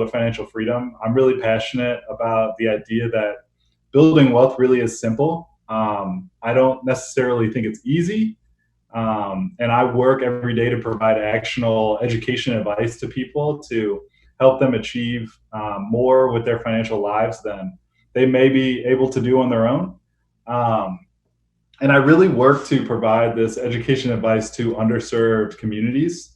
with financial freedom. I'm really passionate about the idea that building wealth really is simple. I don't necessarily think it's easy. And I work every day to provide actionable education advice to people to help them achieve more with their financial lives than they may be able to do on their own. Um, and I really work to provide this education advice to underserved communities.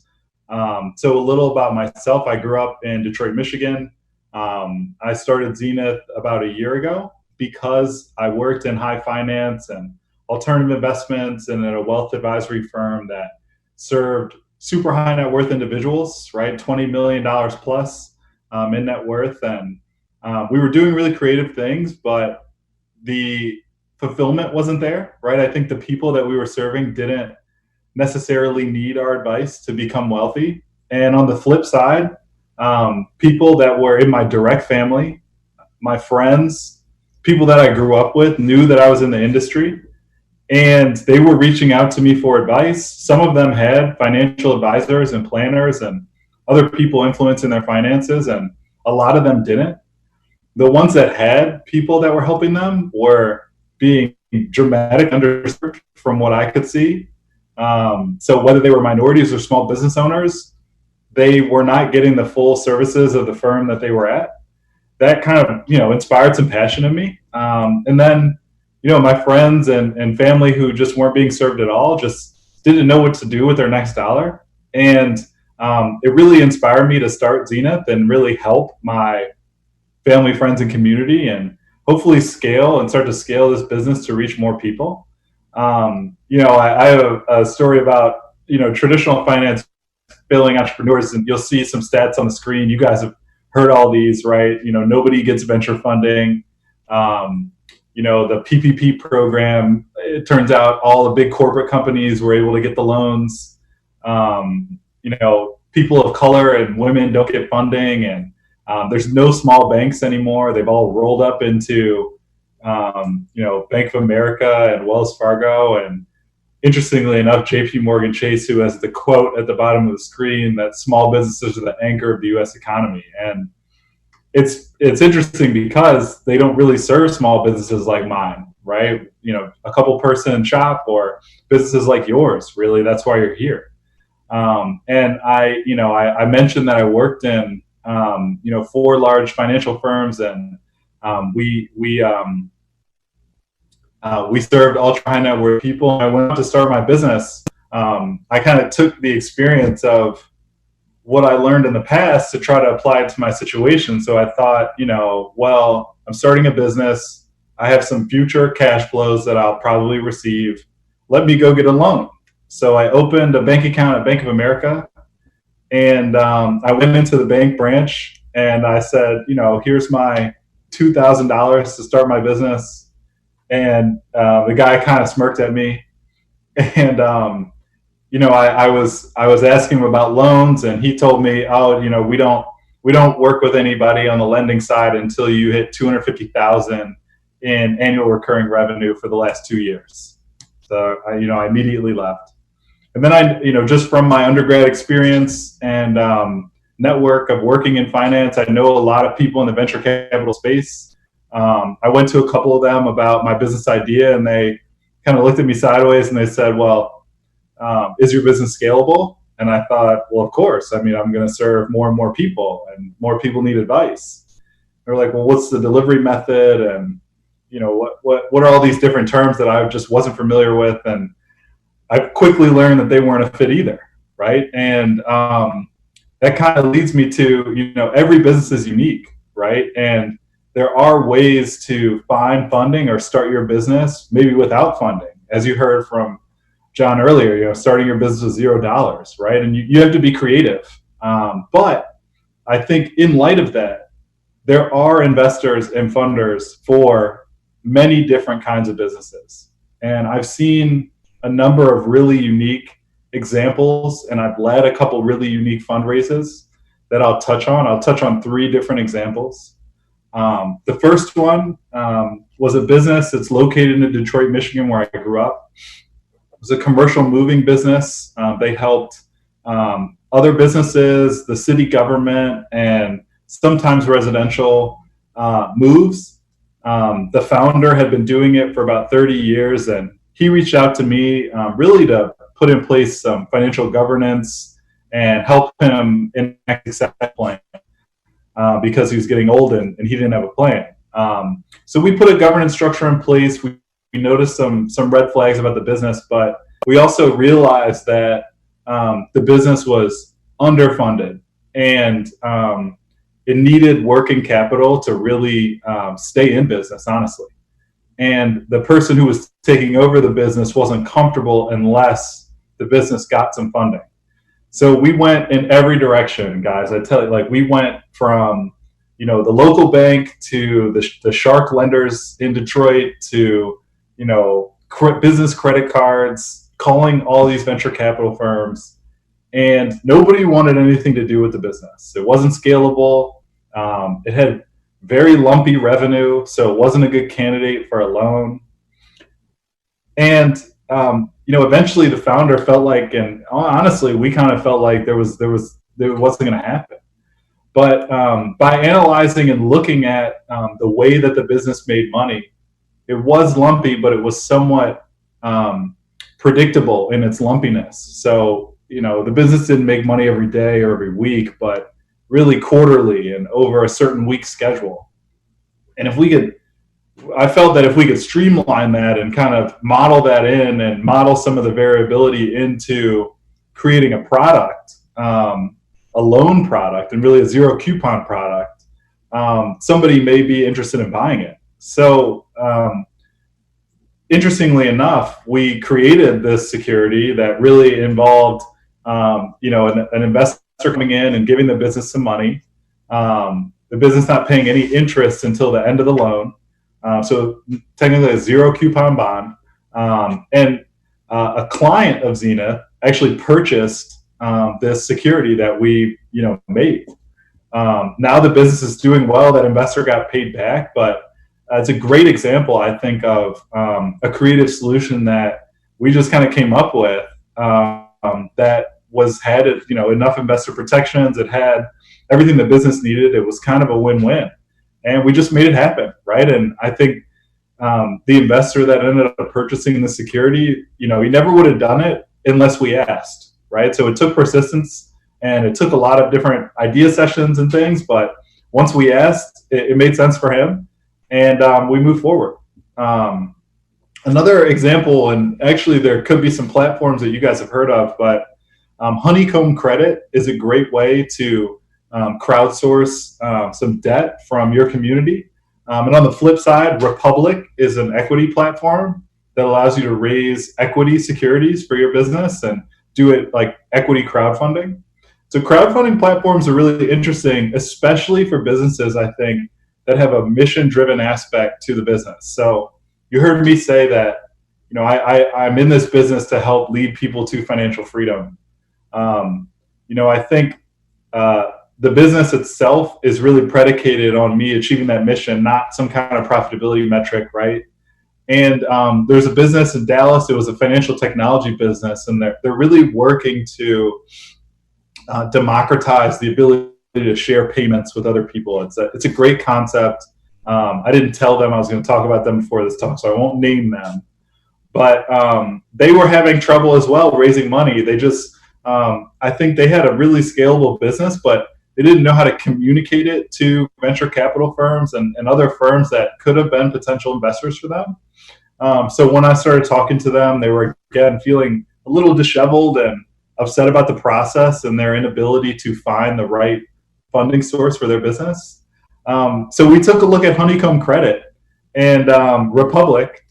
So a little about myself: I grew up in Detroit, Michigan. I started Zenith about a year ago because I worked in high finance and alternative investments and at a wealth advisory firm that served super high net worth individuals, right? $20 million plus in net worth. And we were doing really creative things, but the fulfillment wasn't there, right? I think the people that we were serving didn't necessarily need our advice to become wealthy. And on the flip side, people that were in my direct family, my friends, people that I grew up with knew that I was in the industry and they were reaching out to me for advice. Some of them had financial advisors and planners and other people influencing their finances, and a lot of them didn't. The ones that had people that were helping them were being dramatic underserved from what I could see. So whether they were minorities or small business owners, they were not getting the full services of the firm that they were at. That kind of, inspired some passion in me. And then, my friends and family who just weren't being served at all just didn't know what to do with their next dollar. And it really inspired me to start Zenith and really help my family, friends, and community, and hopefully scale and start to scale this business to reach more people. I have a story about, traditional finance failing entrepreneurs, and you'll see some stats on the screen. You guys have heard all these, right? Nobody gets venture funding. The PPP program, it turns out all the big corporate companies were able to get the loans. People of color and women don't get funding, and there's no small banks anymore. They've all rolled up into, Bank of America and Wells Fargo. And interestingly enough, JP Morgan Chase, who has the quote at the bottom of the screen that small businesses are the anchor of the U.S. economy. And it's interesting because they don't really serve small businesses like mine, right? A couple person shop or businesses like yours. Really, that's why you're here. And I mentioned that I worked in 4 large financial firms, and we served ultra high net worth people. I went out to start my business. I kind of took the experience of what I learned in the past to try to apply it to my situation. So I thought, I'm starting a business. I have some future cash flows that I'll probably receive. Let me go get a loan. So I opened a bank account at Bank of America, and I went into the bank branch and I said, here's my $2,000 to start my business. And the guy kind of smirked at me, and I was asking him about loans, and he told me, we don't work with anybody on the lending side until you hit 250,000 in annual recurring revenue for the last 2 years. So I immediately left. And then I just from my undergrad experience and network of working in finance, I know a lot of people in the venture capital space. I went to a couple of them about my business idea, and they kind of looked at me sideways and they said, well, is your business scalable? And I thought, well, of course. I'm going to serve more and more people, and more people need advice. They're like, well, what's the delivery method? And, what are all these different terms that I just wasn't familiar with? And I quickly learned that they weren't a fit either, right? And that kind of leads me to, every business is unique, right? And there are ways to find funding or start your business maybe without funding. As you heard from John earlier, starting your business with $0, right? And you have to be creative. But I think in light of that, there are investors and funders for many different kinds of businesses. And I've seen a number of really unique examples, and I've led a couple really unique fundraisers that I'll touch on. I'll touch on 3 different examples. The first one was a business that's located in Detroit, Michigan, where I grew up. It was a commercial moving business. They helped other businesses, the city government, and sometimes residential moves. The founder had been doing it for about 30 years, and he reached out to me really to put in place some financial governance and help him in a success plan because he was getting old and he didn't have a plan. So we put a governance structure in place. We noticed some red flags about the business, but we also realized that the business was underfunded and it needed working capital to really stay in business, honestly. And the person who was taking over the business wasn't comfortable unless the business got some funding. So we went in every direction, guys. I tell you, like we went from, the local bank to the shark lenders in Detroit to, business credit cards, calling all these venture capital firms, and nobody wanted anything to do with the business. It wasn't scalable. It had very lumpy revenue, so it wasn't a good candidate for a loan. And eventually the founder felt like, and honestly, we kind of felt like there wasn't going to happen. But by analyzing and looking at the way that the business made money, it was lumpy, but it was somewhat predictable in its lumpiness. So the business didn't make money every day or every week, but really quarterly and over a certain week schedule. And I felt that if we could streamline that and kind of model that in and model some of the variability into creating a product, a loan product, and really a zero coupon product, somebody may be interested in buying it. So interestingly enough, we created this security that really involved an investor coming in and giving the business some money, the business not paying any interest until the end of the loan. So technically a zero coupon bond. And a client of Zenith actually purchased this security that we made. Now the business is doing well. That investor got paid back, but it's a great example, I think, of a creative solution that we just kind of came up with that had enough investor protections. It had everything the business needed. It was kind of a win-win, and we just made it happen, right? And I think the investor that ended up purchasing the security, he never would have done it unless we asked, right? So it took persistence and it took a lot of different idea sessions and things, but once we asked, it made sense for him, and we moved forward. Another example, and actually there could be some platforms that you guys have heard of, but Honeycomb Credit is a great way to crowdsource some debt from your community. And on the flip side, Republic is an equity platform that allows you to raise equity securities for your business and do it like equity crowdfunding. So crowdfunding platforms are really interesting, especially for businesses, I think, that have a mission-driven aspect to the business. So you heard me say that, I'm in this business to help lead people to financial freedom. I think the business itself is really predicated on me achieving that mission, not some kind of profitability metric, right? And there's a business in Dallas. It was a financial technology business, and they're really working to democratize the ability to share payments with other people. It's a great concept. I didn't tell them I was going to talk about them before this talk, so I won't name them. But they were having trouble as well raising money. They just, I think they had a really scalable business, but they didn't know how to communicate it to venture capital firms and other firms that could have been potential investors for them. So when I started talking to them, they were, again, feeling a little disheveled and upset about the process and their inability to find the right funding source for their business. So we took a look at Honeycomb Credit and Republic,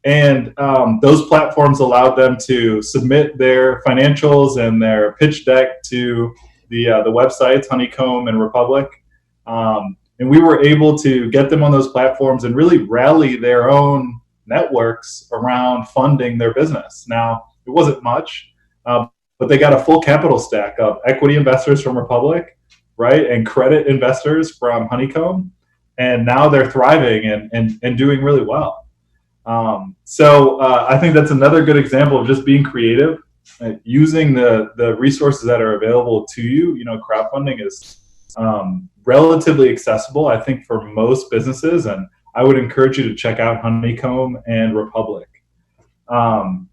and those platforms allowed them to submit their financials and their pitch deck to the websites, Honeycomb and Republic. And we were able to get them on those platforms and really rally their own networks around funding their business. Now, it wasn't much, but they got a full capital stack of equity investors from Republic, right, and credit investors from Honeycomb, and now they're thriving and doing really well. So I think that's another good example of just being creative, using the resources that are available to you. Crowdfunding is relatively accessible, I think, for most businesses. And I would encourage you to check out Honeycomb and Republic. I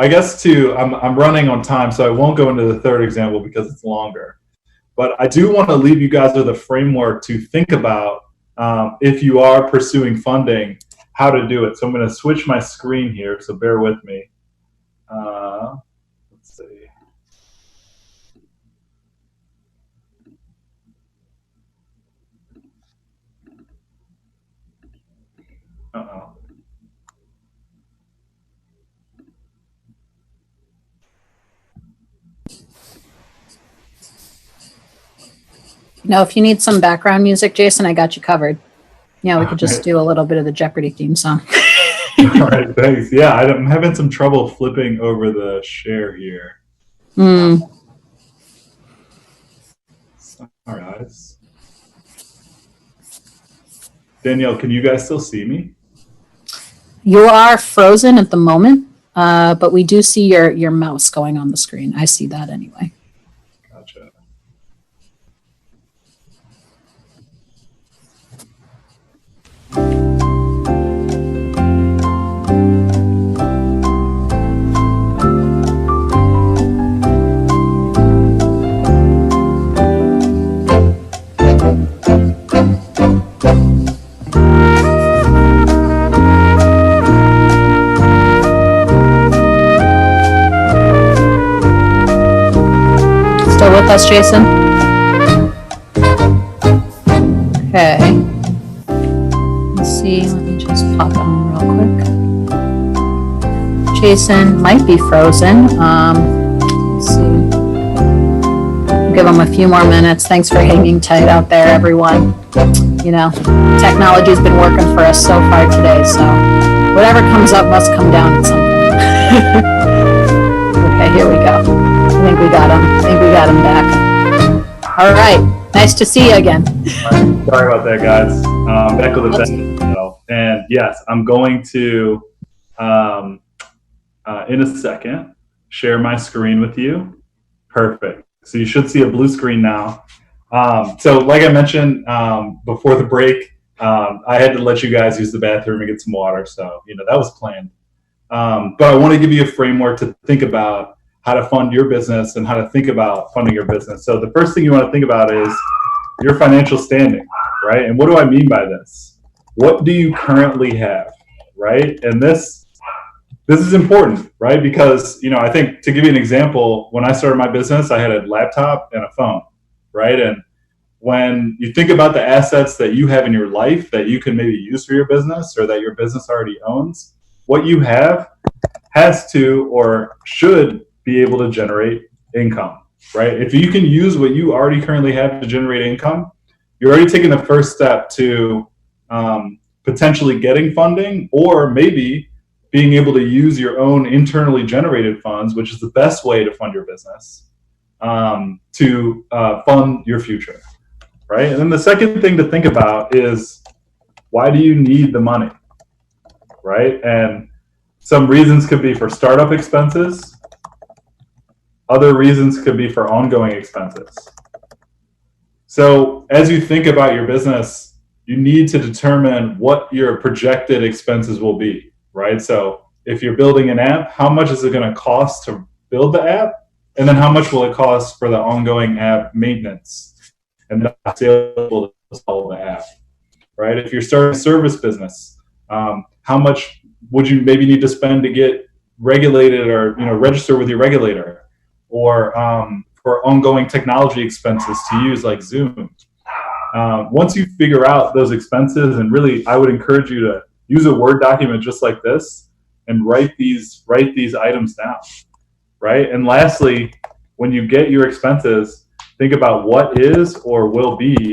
guess I'm running on time, so I won't go into the third example because it's longer. But I do want to leave you guys with a framework to think about if you are pursuing funding, how to do it. So I'm going to switch my screen here, so bear with me. Let's see. Uh-oh. If you need some background music, Jason, I got you covered. Yeah, we could just do a little bit of the Jeopardy theme song. All right, thanks. Yeah, I'm having some trouble flipping over the share here. All right. Danielle, can you guys still see me? You are frozen at the moment, but we do see your mouse going on the screen. I see that anyway. Gotcha. Still with us, Jason? Okay. Let's see. Let me just pop on real quick. Jason might be frozen. Let's see. Give him a few more minutes. Thanks for hanging tight out there, everyone. Technology's been working for us so far today, so whatever comes up must come down at some point. Okay, here we go. I think we got him back. All right. Nice to see you again. Sorry about that, guys. Back with the best. And yes, I'm going to, in a second, share my screen with you. Perfect. So you should see a blue screen now. So like I mentioned before the break, I had to let you guys use the bathroom and get some water. So, that was planned. But I want to give you a framework to think about how to fund your business and how to think about funding your business. So the first thing you want to think about is your financial standing, right? And what do I mean by this? What do you currently have, right? And this is important, right? Because, I think, to give you an example, when I started my business, I had a laptop and a phone, right? And when you think about the assets that you have in your life that you can maybe use for your business or that your business already owns, what you have has to or should be able to generate income, right? If you can use what you already currently have to generate income, you're already taking the first step to potentially getting funding, or maybe being able to use your own internally generated funds, which is the best way to fund your business, to fund your future, right? And then the second thing to think about is, why do you need the money, right? And some reasons could be for startup expenses. Other reasons could be for ongoing expenses. So as you think about your business, you need to determine what your projected expenses will be, right? So if you're building an app, how much is it going to cost to build the app? And then how much will it cost for the ongoing app maintenance and the sale to install the app, right? If you're starting a service business, how much would you maybe need to spend to get regulated or register with your regulator? Or for ongoing technology expenses to use like Zoom. Once you figure out those expenses, and really I would encourage you to use a Word document just like this and write these items down, right? And lastly, when you get your expenses, think about what is or will be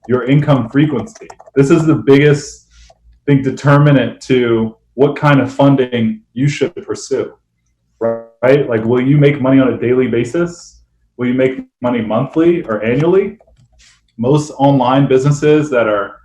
your income frequency. This is the biggest determinant to what kind of funding you should pursue. Right? Like, will you make money on a daily basis? Will you make money monthly or annually? Most online businesses that are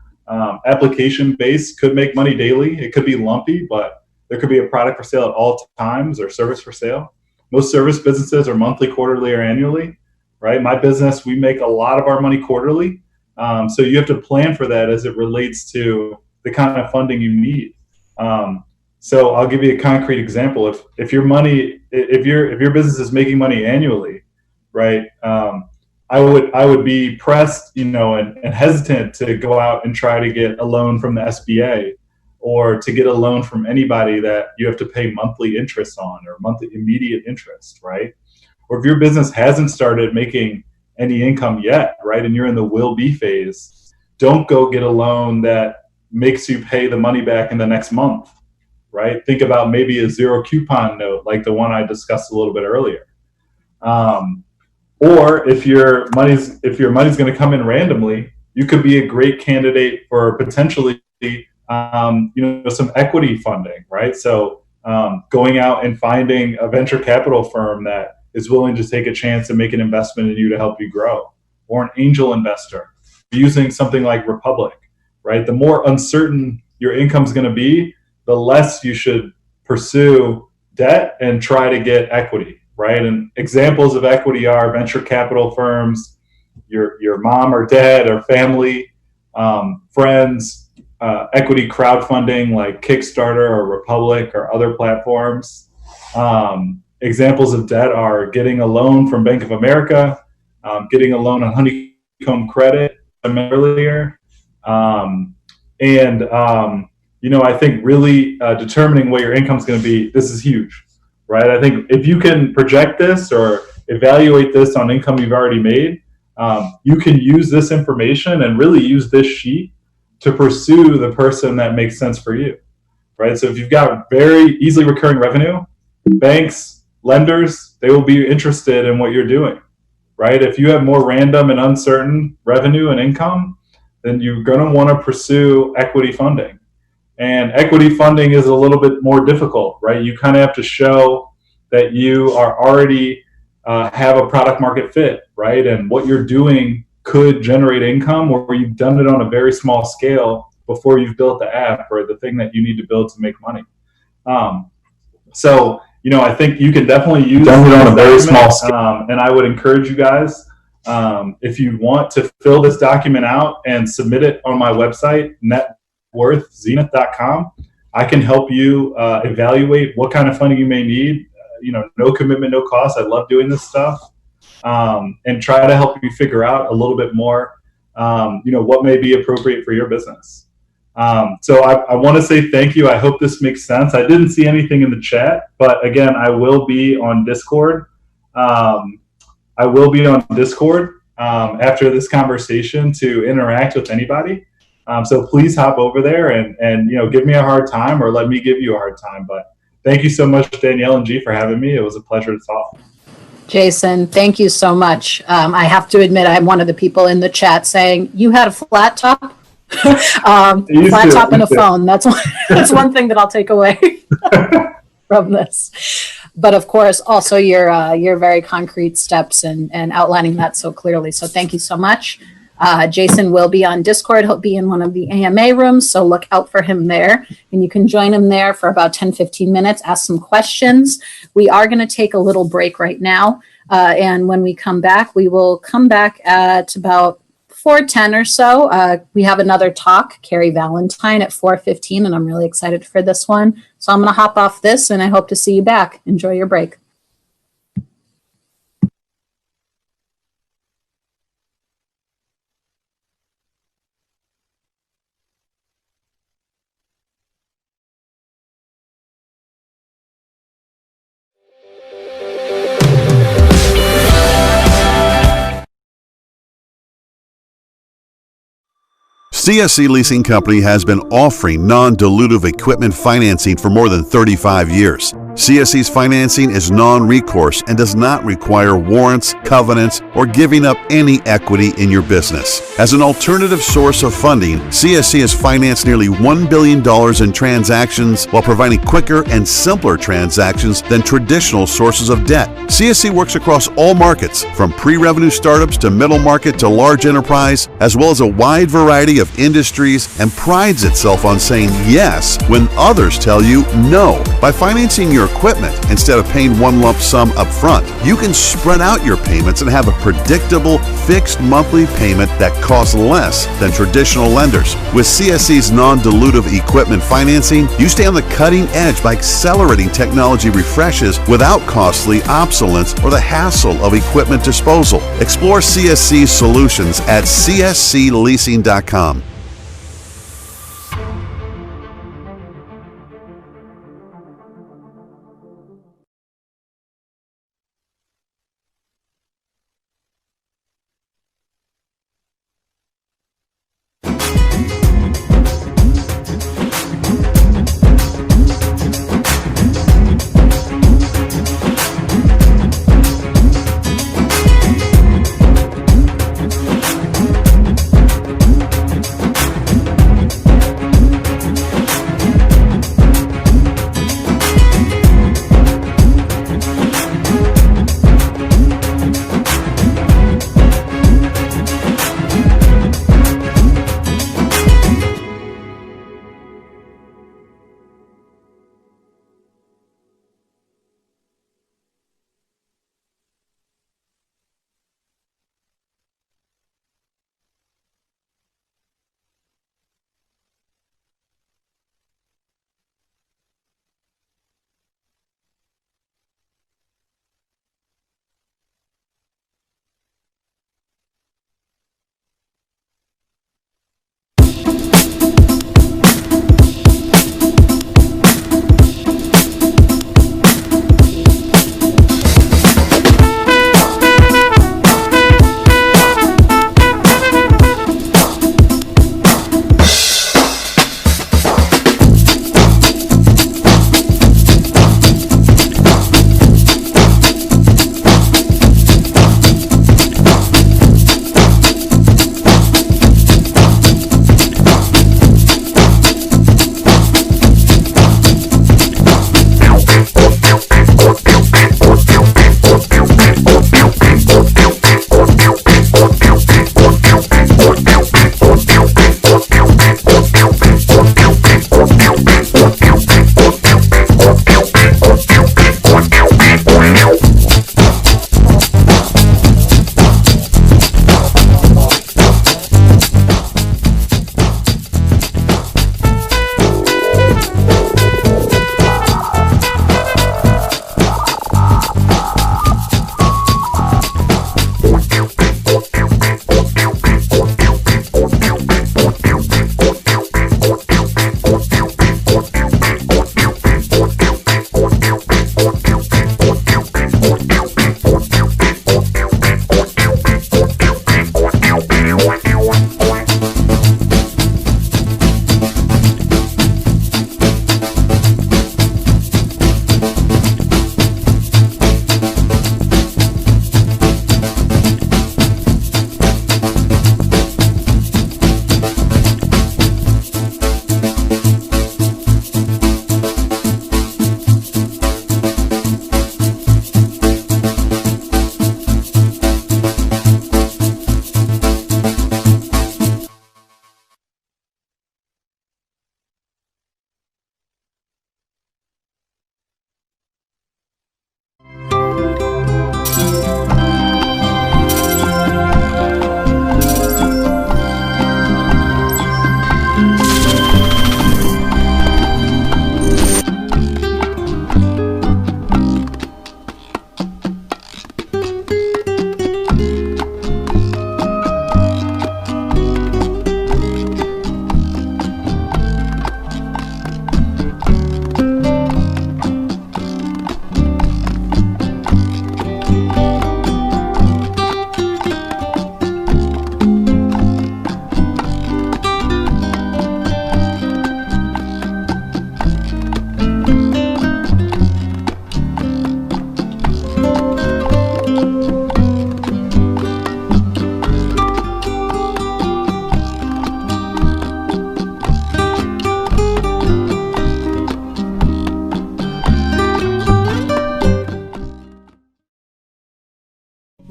application based could make money daily. It could be lumpy, but there could be a product for sale at all times or service for sale. Most service businesses are monthly, quarterly, or annually, right? My business, we make a lot of our money quarterly. So you have to plan for that as it relates to the kind of funding you need. So I'll give you a concrete example. If your business is making money annually, right? I would be pressed, and hesitant to go out and try to get a loan from the SBA or to get a loan from anybody that you have to pay monthly interest on or monthly immediate interest, right? Or if your business hasn't started making any income yet, right, and you're in the will be phase, don't go get a loan that makes you pay the money back in the next month, right? Think about maybe a zero coupon note like the one I discussed a little bit earlier. Or if your money's going to come in randomly, you could be a great candidate for potentially some equity funding, right? So going out and finding a venture capital firm that is willing to take a chance and make an investment in you to help you grow, or an angel investor using something like Republic, right? The more uncertain your income is going to be, the less you should pursue debt and try to get equity, right? And examples of equity are venture capital firms, your mom or dad or family, friends, equity crowdfunding like Kickstarter or Republic or other platforms. Examples of debt are getting a loan from Bank of America, getting a loan on Honeycomb Credit earlier, I think really determining what your income is going to be, this is huge, right? I think if you can project this or evaluate this on income you've already made, you can use this information and really use this sheet to pursue the person that makes sense for you, right? So if you've got very easily recurring revenue, banks, lenders, they will be interested in what you're doing, right? If you have more random and uncertain revenue and income, then you're going to want to pursue equity funding. And equity funding is a little bit more difficult, right? You kind of have to show that you are already have a product market fit, right? And what you're doing could generate income, or you've done it on a very small scale before you've built the app or the thing that you need to build to make money. I think you can definitely use it on a very small scale. And I would encourage you guys, if you want to fill this document out and submit it on my website, networthzenith.com, I can help you evaluate what kind of funding you may need. No commitment, no cost. I love doing this stuff. And try to help you figure out a little bit more, what may be appropriate for your business. So I want to say thank you. I hope this makes sense. I didn't see anything in the chat, but again, I will be on Discord. After this conversation to interact with anybody. So please hop over there and give me a hard time or let me give you a hard time. But thank you so much, Danielle and G, for having me. It was a pleasure to talk. Jason, thank you so much. I have to admit, I'm one of the people in the chat saying, you had a flat top? Flat top and a phone. That's one thing that I'll take away from this. But of course, also your very concrete steps and outlining that so clearly. So thank you so much. Jason will be on Discord. He'll be in one of the AMA rooms, so look out for him there. And you can join him there for about 10, 15 minutes, ask some questions. We are going to take a little break right now. And when we come back, we will come back at about 4:10 or so. We have another talk, Carrie Valentine, at 4:15, and I'm really excited for this one. So I'm going to hop off this, and I hope to see you back. Enjoy your break. CSC Leasing Company has been offering non-dilutive equipment financing for more than 35 years. CSC's financing is non-recourse and does not require warrants, covenants, or giving up any equity in your business. As an alternative source of funding, CSC has financed nearly $1 billion in transactions while providing quicker and simpler transactions than traditional sources of debt. CSC works across all markets, from pre-revenue startups to middle market to large enterprise, as well as a wide variety of industries, and prides itself on saying yes when others tell you no. By financing your your equipment instead of paying one lump sum up front. You can spread out your payments and have a predictable, fixed monthly payment that costs less than traditional lenders. With CSC's non-dilutive equipment financing, you stay on the cutting edge by accelerating technology refreshes without costly obsolescence or the hassle of equipment disposal. Explore CSC's solutions at cscleasing.com.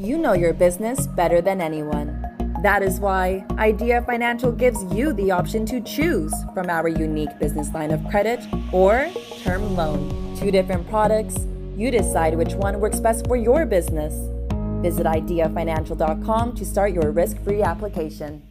You know your business better than anyone. That is why Idea Financial gives you the option to choose from our unique business line of credit or term loan. 2 different products. You decide which one works best for your business. Visit ideafinancial.com to start your risk-free application.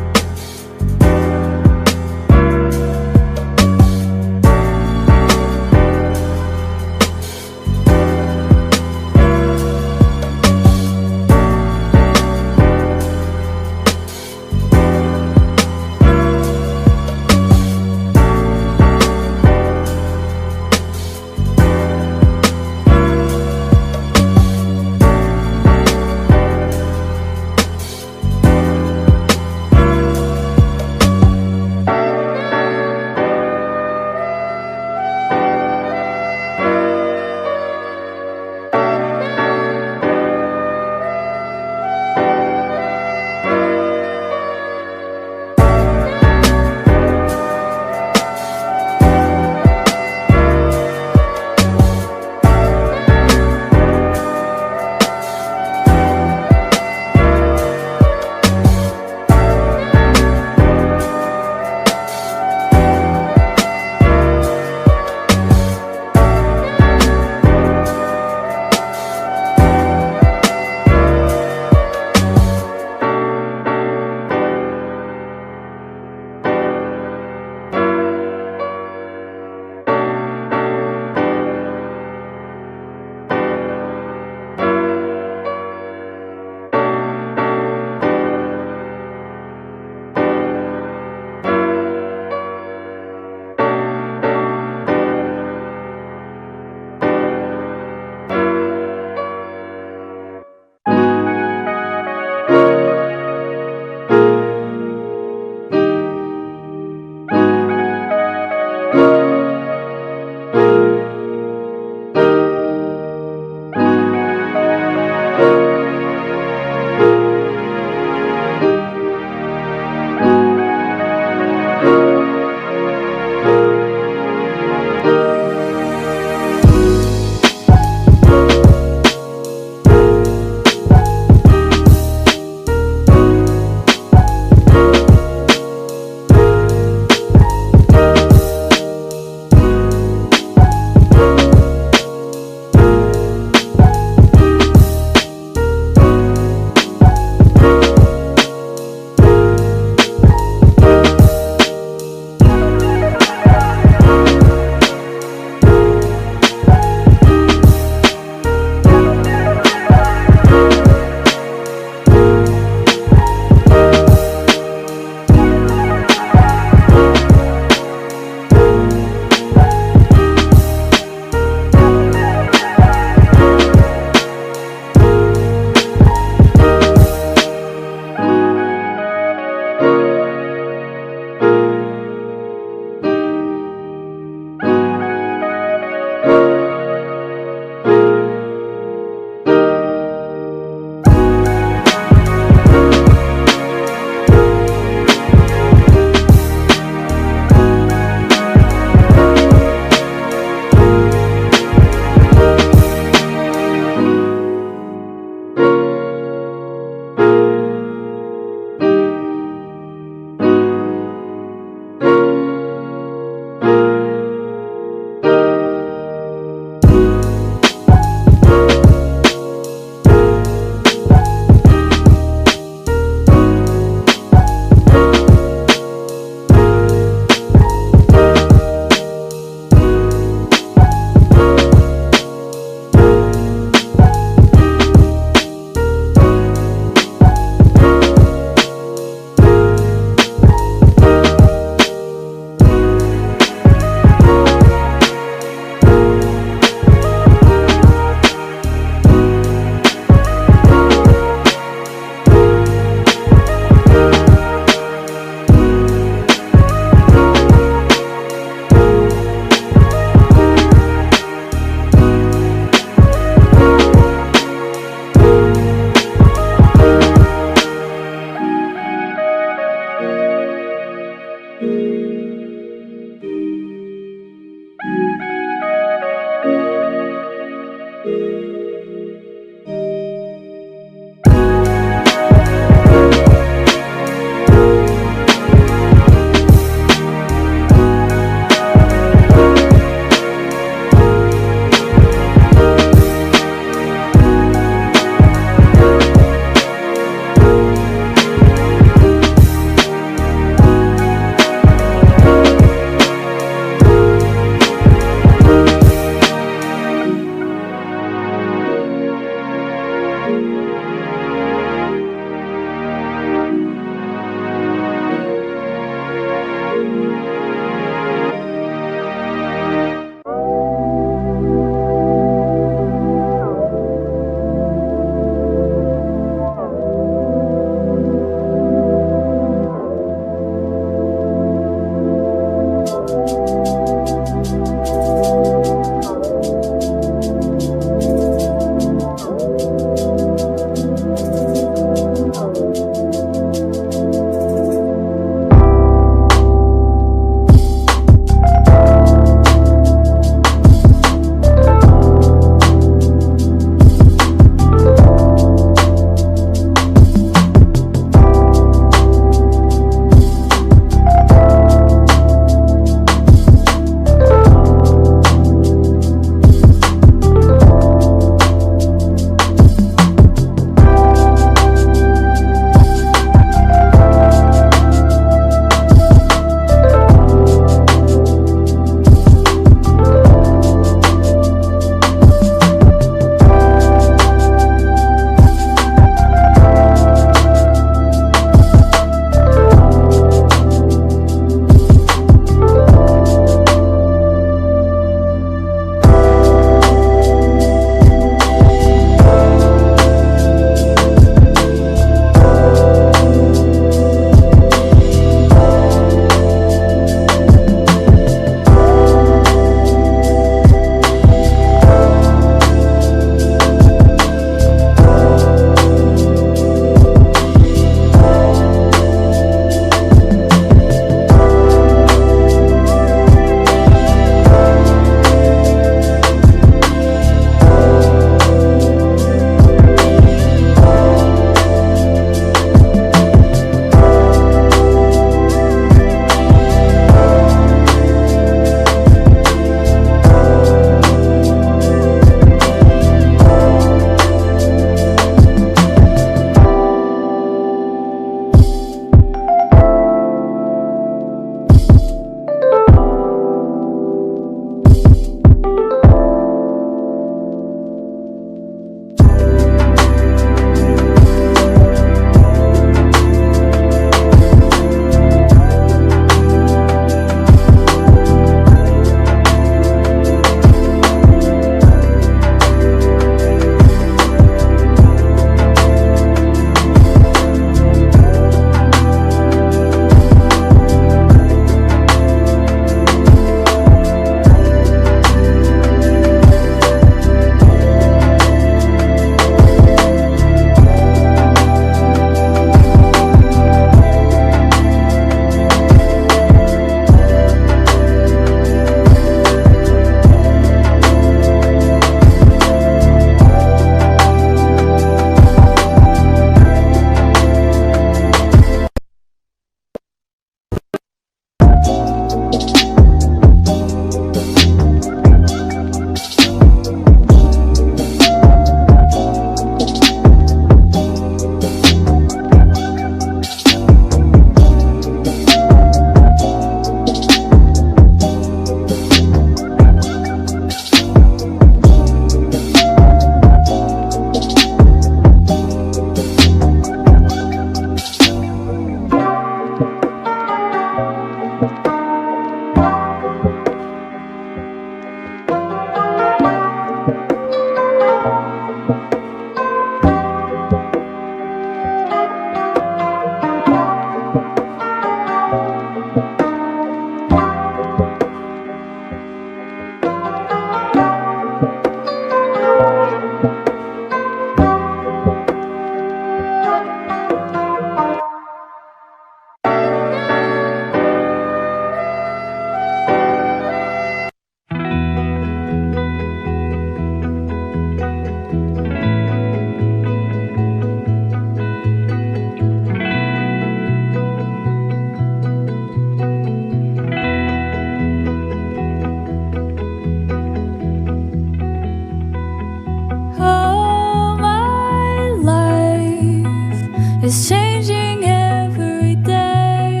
is changing every day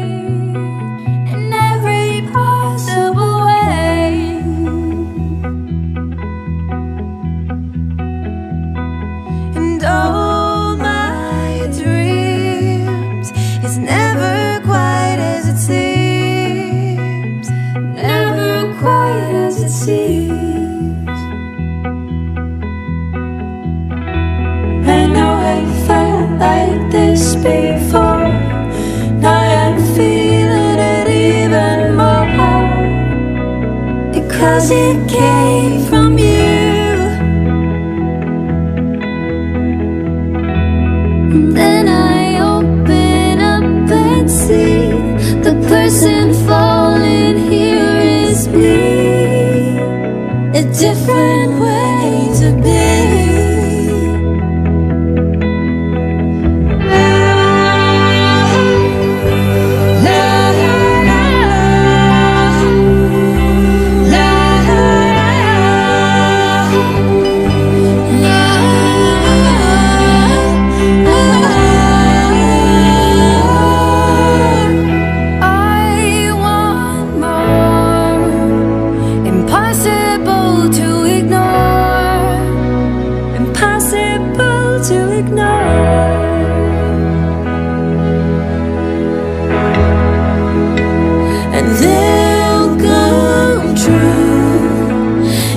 in every possible way. And all my dreams is never quite as it seems, never quite as it seems. I know I felt like this before, now I'm feeling it even more, because it came from you. And then I open up and see the person falling here is me, a different way to be.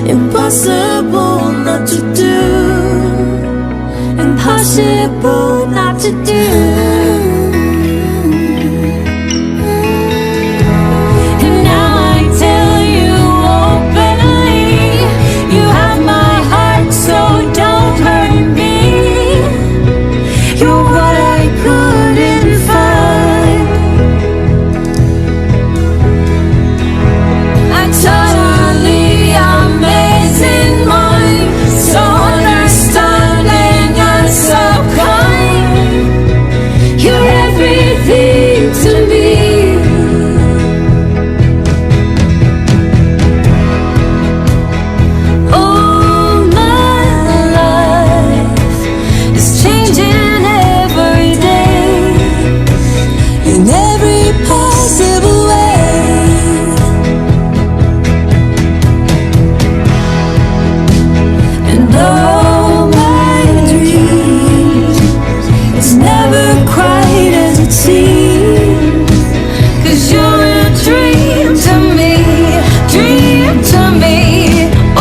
Impossible not to do, impossible not to do. And now I tell you openly, you have my heart, so don't hurt me. You're what I couldn't find. I totally amazing mind, so understanding and so kind. You're everything to me. Oh, my life is changing every day in every possible way. And all my dreams, it's never quite as it seems, 'cause you're a dream to me, dream to me. Oh,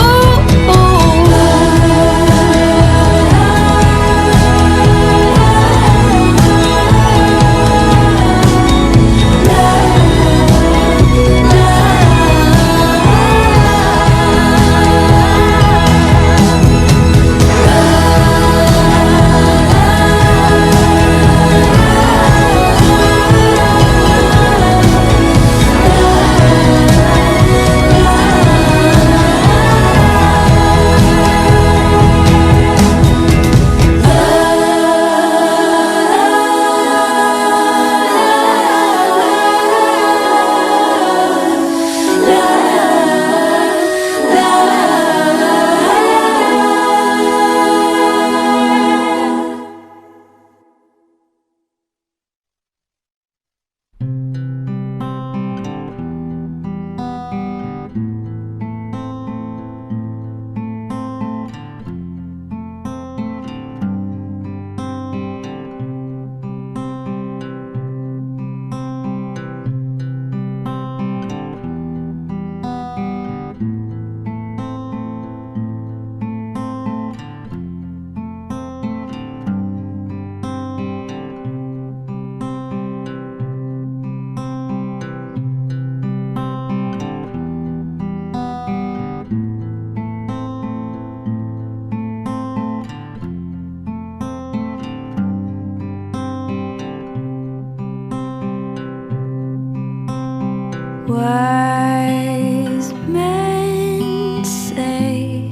wise men say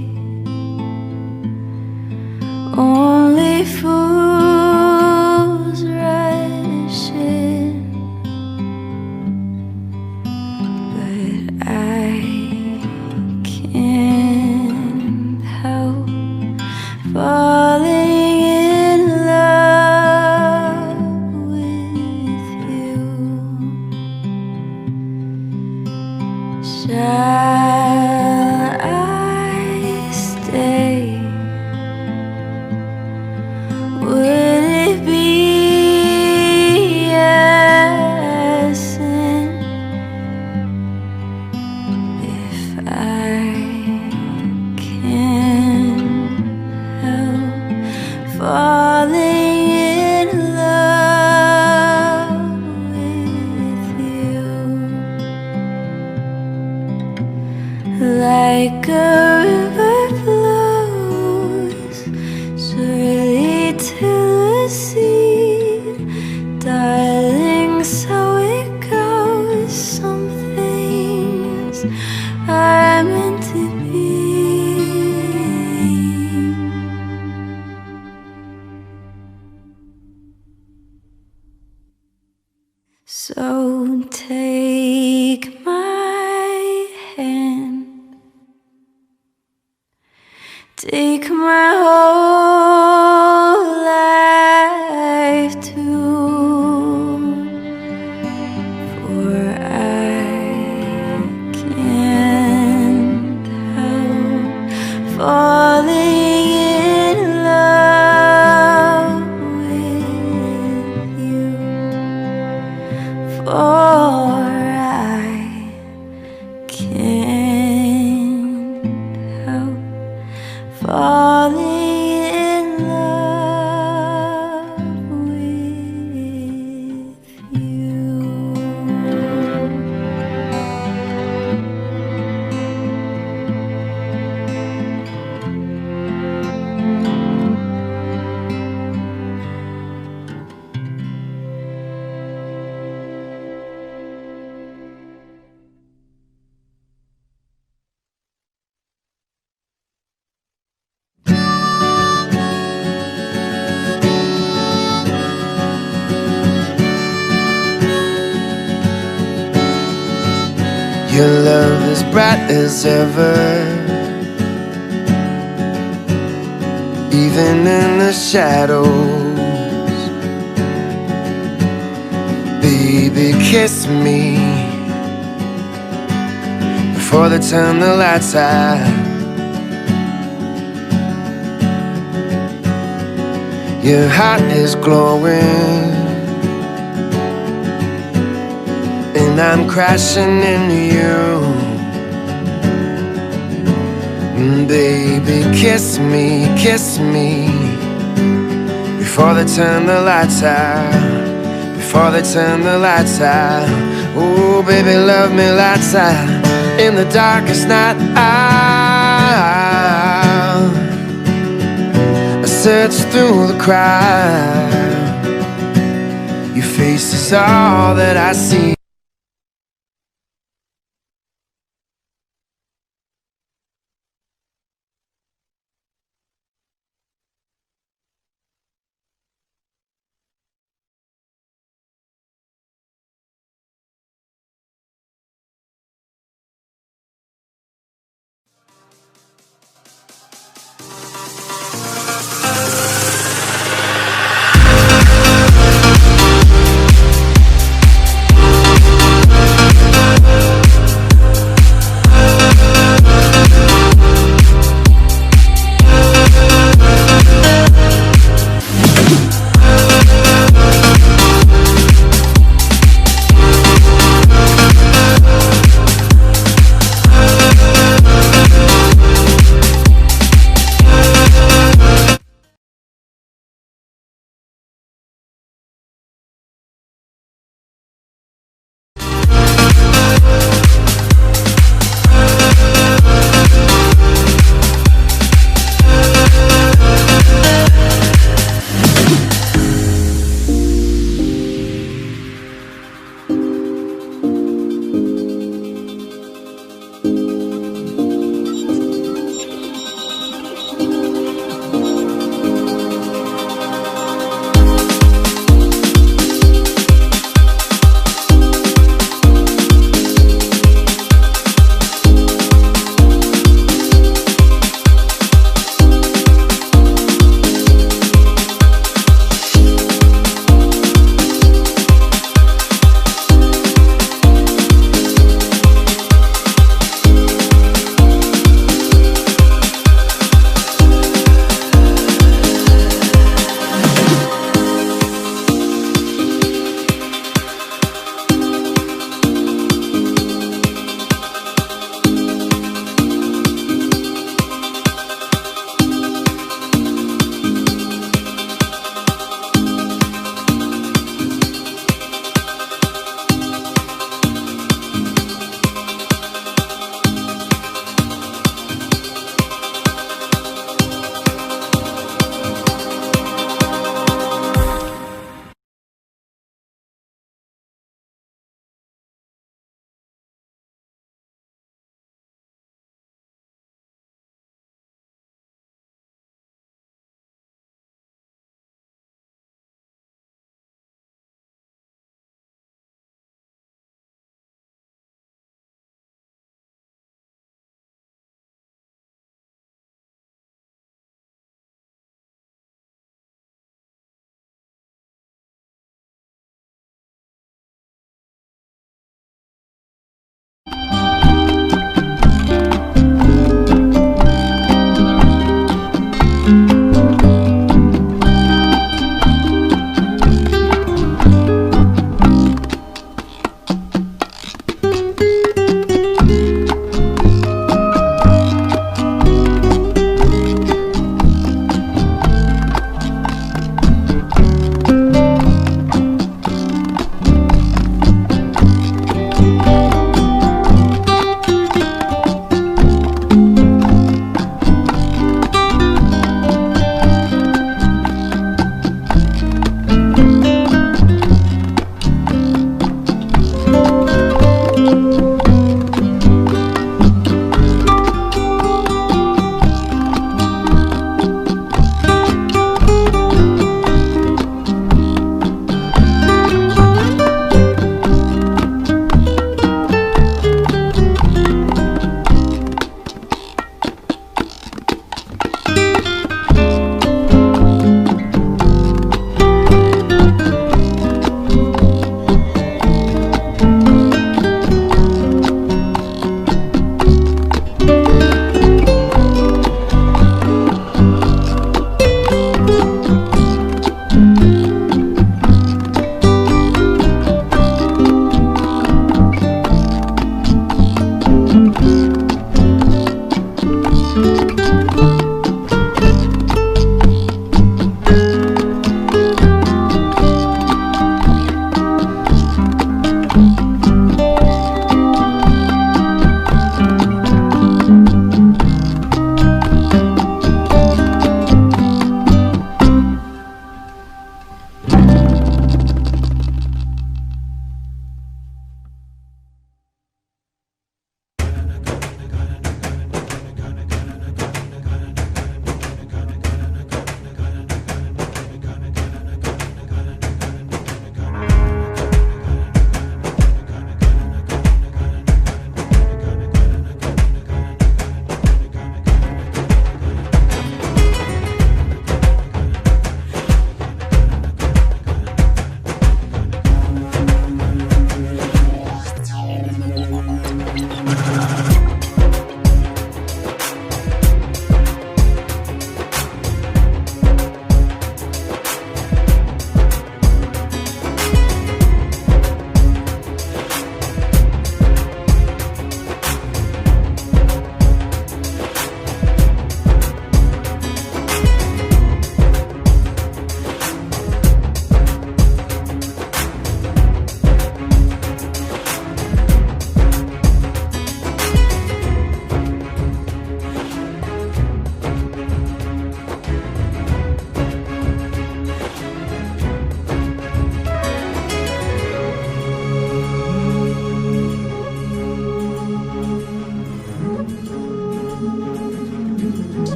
only fools rush in, but I can't help falling in love like a river flows surely to the sea. Darling, so it goes. Some things are meant to be. So take my hand, take my whole life too, for I can't help falling in love with you, for I can't help falling in love with you. Your love is bright as ever, even in the shadows. Baby, kiss me before they turn the lights out. Your heart is glowing, and I'm crashing into you. Baby, kiss me before they turn the lights out, before they turn the lights out. Oh, baby, love me lights out in the darkest night. I search through the crowd, your face is all that I see.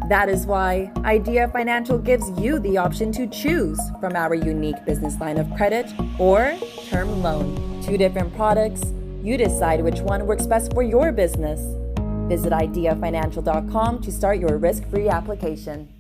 That is why Idea Financial gives you the option to choose from our unique business line of credit or term loan. 2 different products. You decide which one works best for your business. Visit ideafinancial.com to start your risk-free application.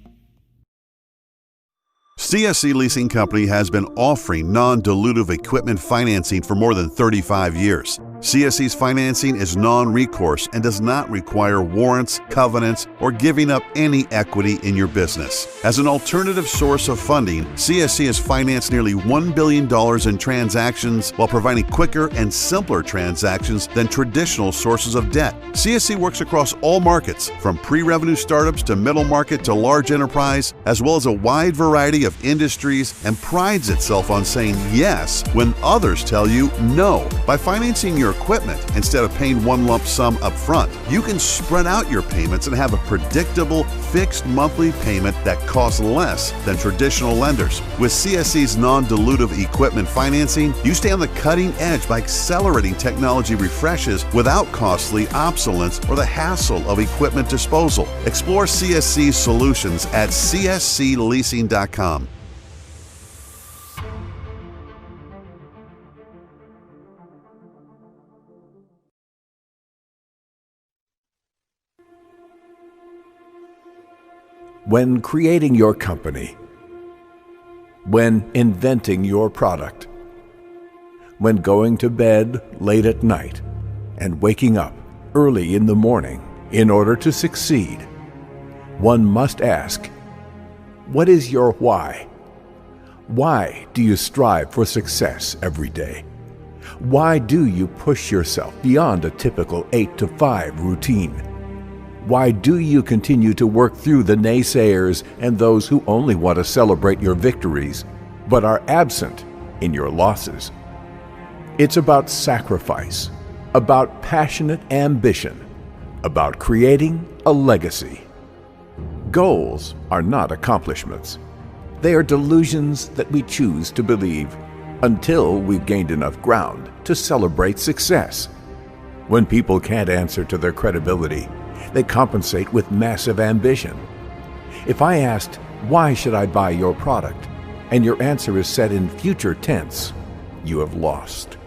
CSC Leasing Company has been offering non-dilutive equipment financing for more than 35 years. CSC's financing is non-recourse and does not require warrants, covenants, or giving up any equity in your business. As an alternative source of funding, CSC has financed nearly $1 billion in transactions while providing quicker and simpler transactions than traditional sources of debt. CSC works across all markets, from pre-revenue startups to middle market to large enterprise, as well as a wide variety of industries, and prides itself on saying yes when others tell you no. By financing your your equipment instead of paying one lump sum up front. You can spread out your payments and have a predictable, fixed monthly payment that costs less than traditional lenders. With CSC's non-dilutive equipment financing, you stay on the cutting edge by accelerating technology refreshes without costly obsolescence or the hassle of equipment disposal. Explore CSC's solutions at cscleasing.com. When creating your company, when inventing your product, when going to bed late at night and waking up early in the morning in order to succeed, one must ask, what is your why? Why do you strive for success every day? Why do you push yourself beyond a typical 8-to-5 routine? Why do you continue to work through the naysayers and those who only want to celebrate your victories, but are absent in your losses? It's about sacrifice, about passionate ambition, about creating a legacy. Goals are not accomplishments. They are delusions that we choose to believe until we've gained enough ground to celebrate success. When people can't answer to their credibility, they compensate with massive ambition. If I asked, why should I buy your product? And your answer is set in future tense, you have lost.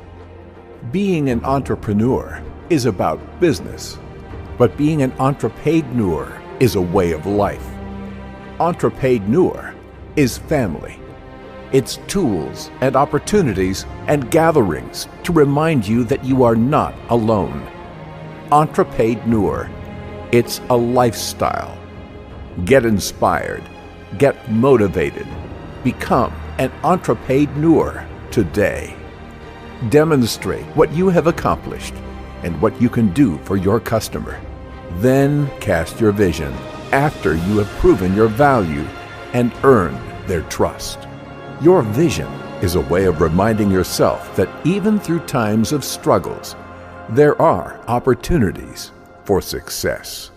Being an entrepreneur is about business, but being an entrepaidneur is a way of life. Entrepaidneur is family. It's tools and opportunities and gatherings to remind you that you are not alone. Entrepaidneur, it's a lifestyle. Get inspired, get motivated, become an entrepaidneur today. Demonstrate what you have accomplished and what you can do for your customer. Then cast your vision after you have proven your value and earned their trust. Your vision is a way of reminding yourself that even through times of struggles, there are opportunities for success.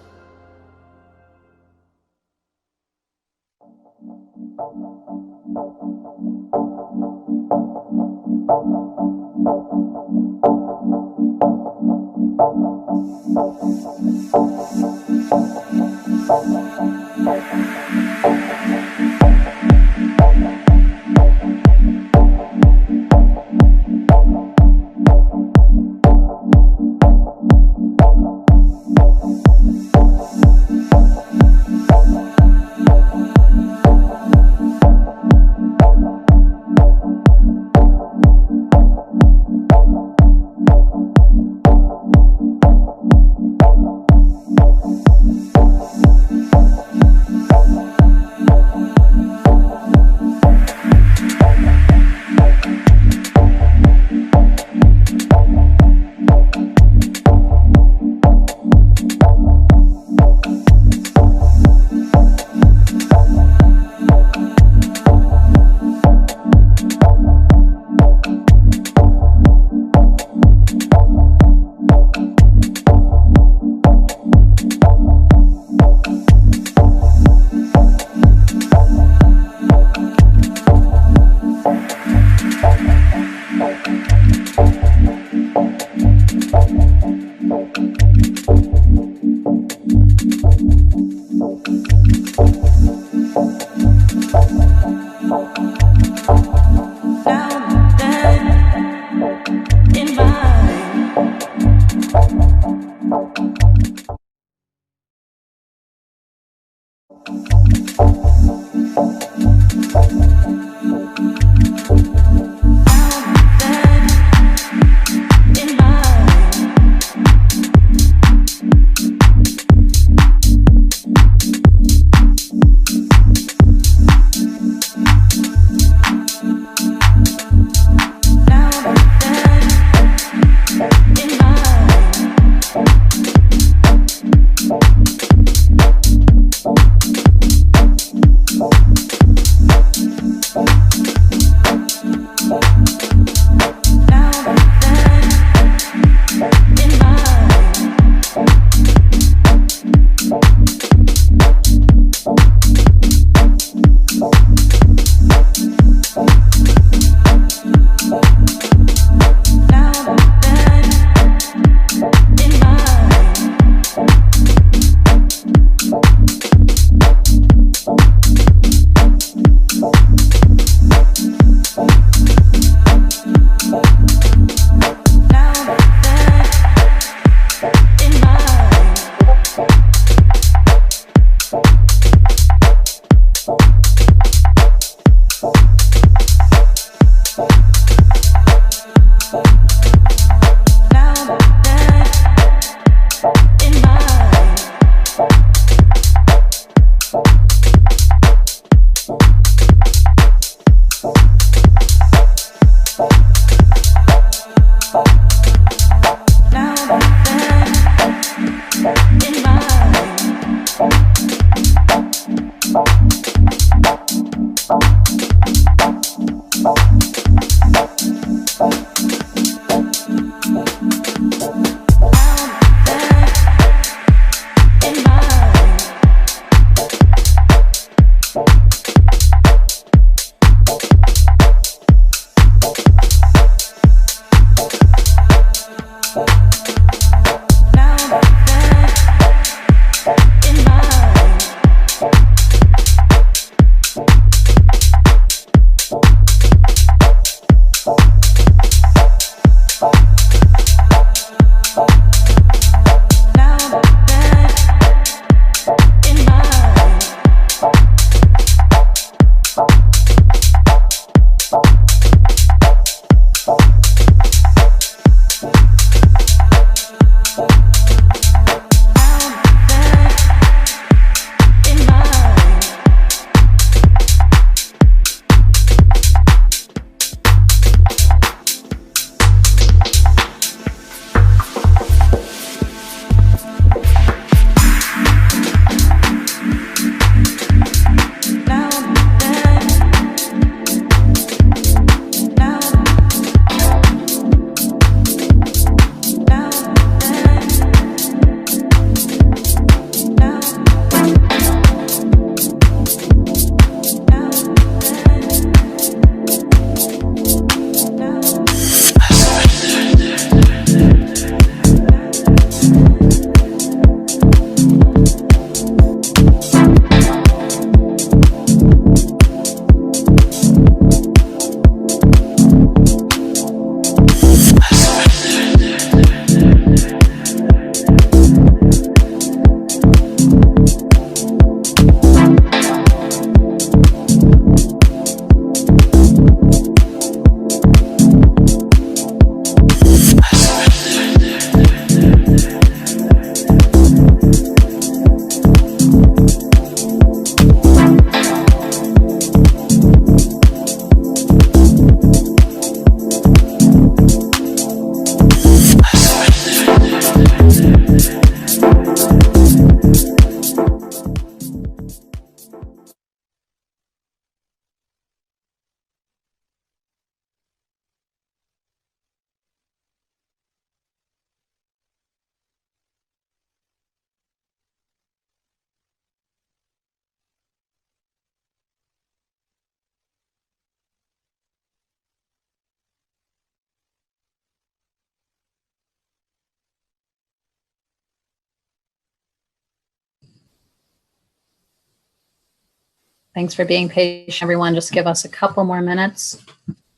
Thanks for being patient, everyone. Just give us a couple more minutes.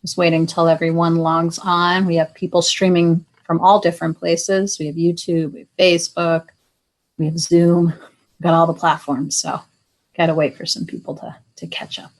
Just waiting until everyone logs on. We have people streaming from all different places. We have YouTube, we have Facebook, we have Zoom, we've got all the platforms. So got to wait for some people to catch up.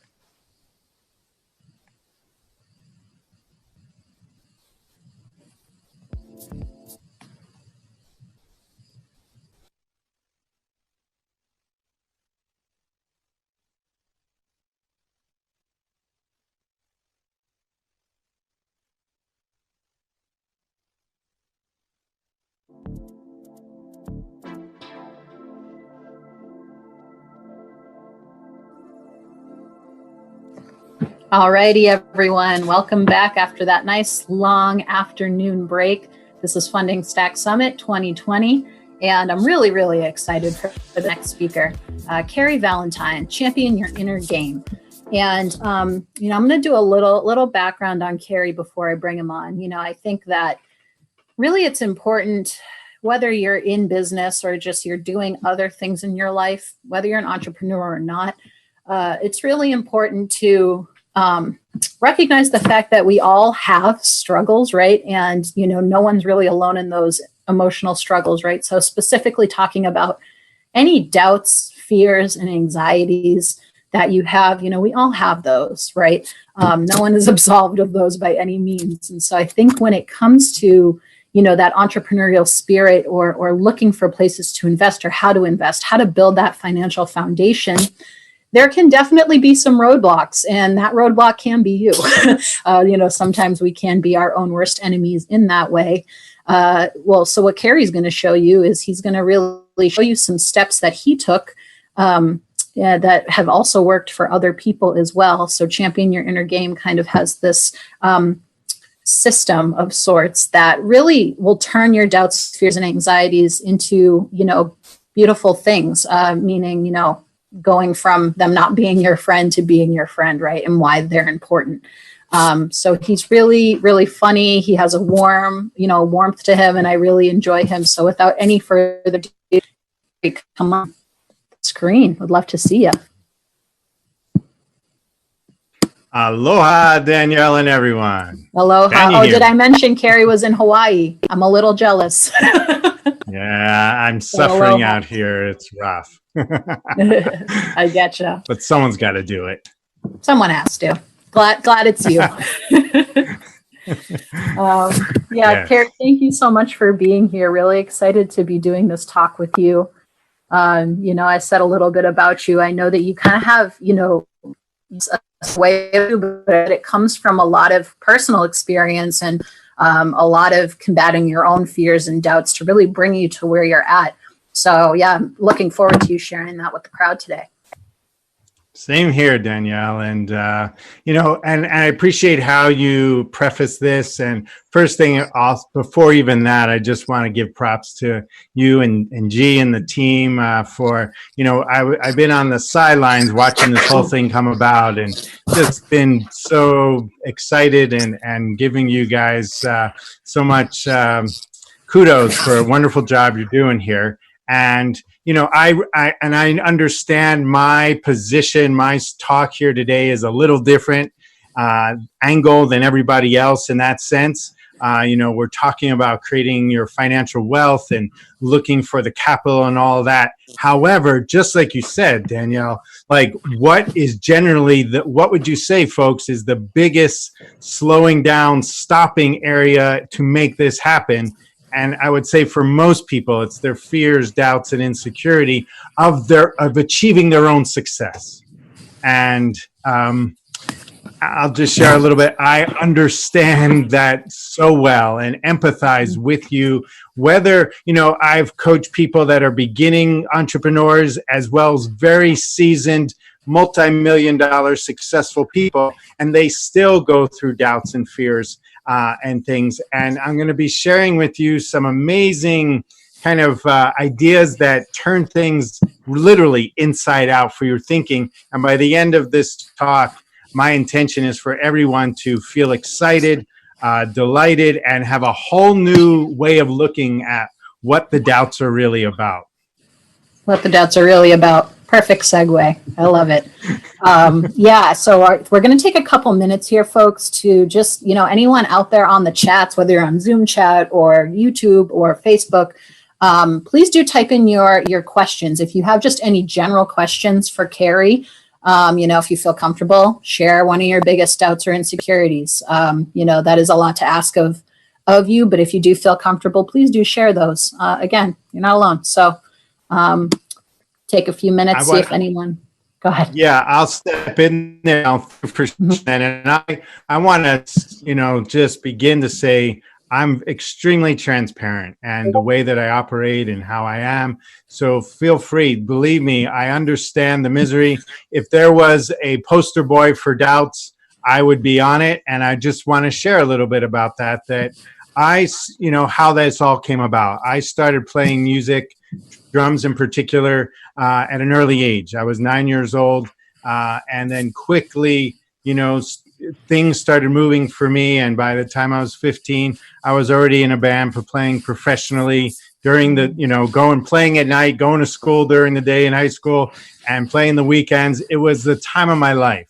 Alrighty, everyone. Welcome back after that nice long afternoon break. This is Funding Stack Summit 2020, and I'm really, really excited for the next speaker, Carrie Valentine, Champion Your Inner Game. And, I'm going to do a little background on Carrie before I bring him on. I think that really it's important, whether you're in business or just you're doing other things in your life, whether you're an entrepreneur or not, it's really important to recognize the fact that we all have struggles, right? And, no one's really alone in those emotional struggles, right? So specifically talking about any doubts, fears, and anxieties that you have, we all have those, right? No one is absolved of those by any means. And so I think when it comes to, that entrepreneurial spirit or looking for places to invest or how to invest, how to build that financial foundation, there can definitely be some roadblocks, and that roadblock can be you. Sometimes we can be our own worst enemies in that way. So what Carrie's going to show you is he's going to really show you some steps that he took that have also worked for other people as well. So Champion Your Inner Game kind of has this system of sorts that really will turn your doubts, fears, and anxieties into, beautiful things, meaning, going from them not being your friend to being your friend, right? And why they're important. So he's really, really funny. He has a warmth to him, and I really enjoy him. So without any further ado, come on the screen. Would love to see you. Aloha, Danielle and everyone. Aloha. Did I mention Carrie was in Hawaii? I'm a little jealous. Yeah, I'm suffering out here. It's rough. I getcha. But someone's got to do it. Someone has to. Glad it's you. Carrie, thank you so much for being here. Really excited to be doing this talk with you. I said a little bit about you. I know that you kind of have, a way, but it comes from a lot of personal experience and a lot of combating your own fears and doubts to really bring you to where you're at. So yeah, I'm looking forward to you sharing that with the crowd today. Same here, Danielle. And, and I appreciate how you preface this. And first thing, before even that, I just want to give props to you and G and the team for, I've been on the sidelines watching this whole thing come about and just been so excited and giving you guys so much kudos for a wonderful job you're doing here. And, I understand my position, my talk here today is a little different angle than everybody else in that sense. We're talking about creating your financial wealth and looking for the capital and all of that. However, just like you said, Danielle, what is generally what would you say, folks, is the biggest slowing down, stopping area to make this happen? And I would say for most people, it's their fears, doubts, and insecurity of achieving their own success. And I'll just share a little bit. I understand that so well and empathize with you. Whether, I've coached people that are beginning entrepreneurs as well as very seasoned, multi-million-dollar successful people, and they still go through doubts and fears and things. And I'm going to be sharing with you some amazing kind of ideas that turn things literally inside out for your thinking. And by the end of this talk, my intention is for everyone to feel excited, delighted, and have a whole new way of looking at what the doubts are really about. What the doubts are really about. Perfect segue. I love it. Yeah, so we're going to take a couple minutes here, folks, to just, anyone out there on the chats, whether you're on Zoom chat or YouTube or Facebook, please do type in your questions. If you have just any general questions for Carrie, if you feel comfortable, share one of your biggest doubts or insecurities. That is a lot to ask of you, but if you do feel comfortable, please do share those. Again, you're not alone. So take a few minutes, see if anyone, go ahead. Yeah, I'll step in there now for and I want to, just begin to say I'm extremely transparent and the way that I operate and how I am. So feel free. Believe me, I understand the misery. If there was a poster boy for doubts, I would be on it. And I just want to share a little bit about that how this all came about. I started playing music, drums in particular, at an early age. I was 9 years old. And then quickly, things started moving for me. And by the time I was 15, I was already in a band for playing professionally during the, playing at night, going to school during the day in high school and playing the weekends. It was the time of my life.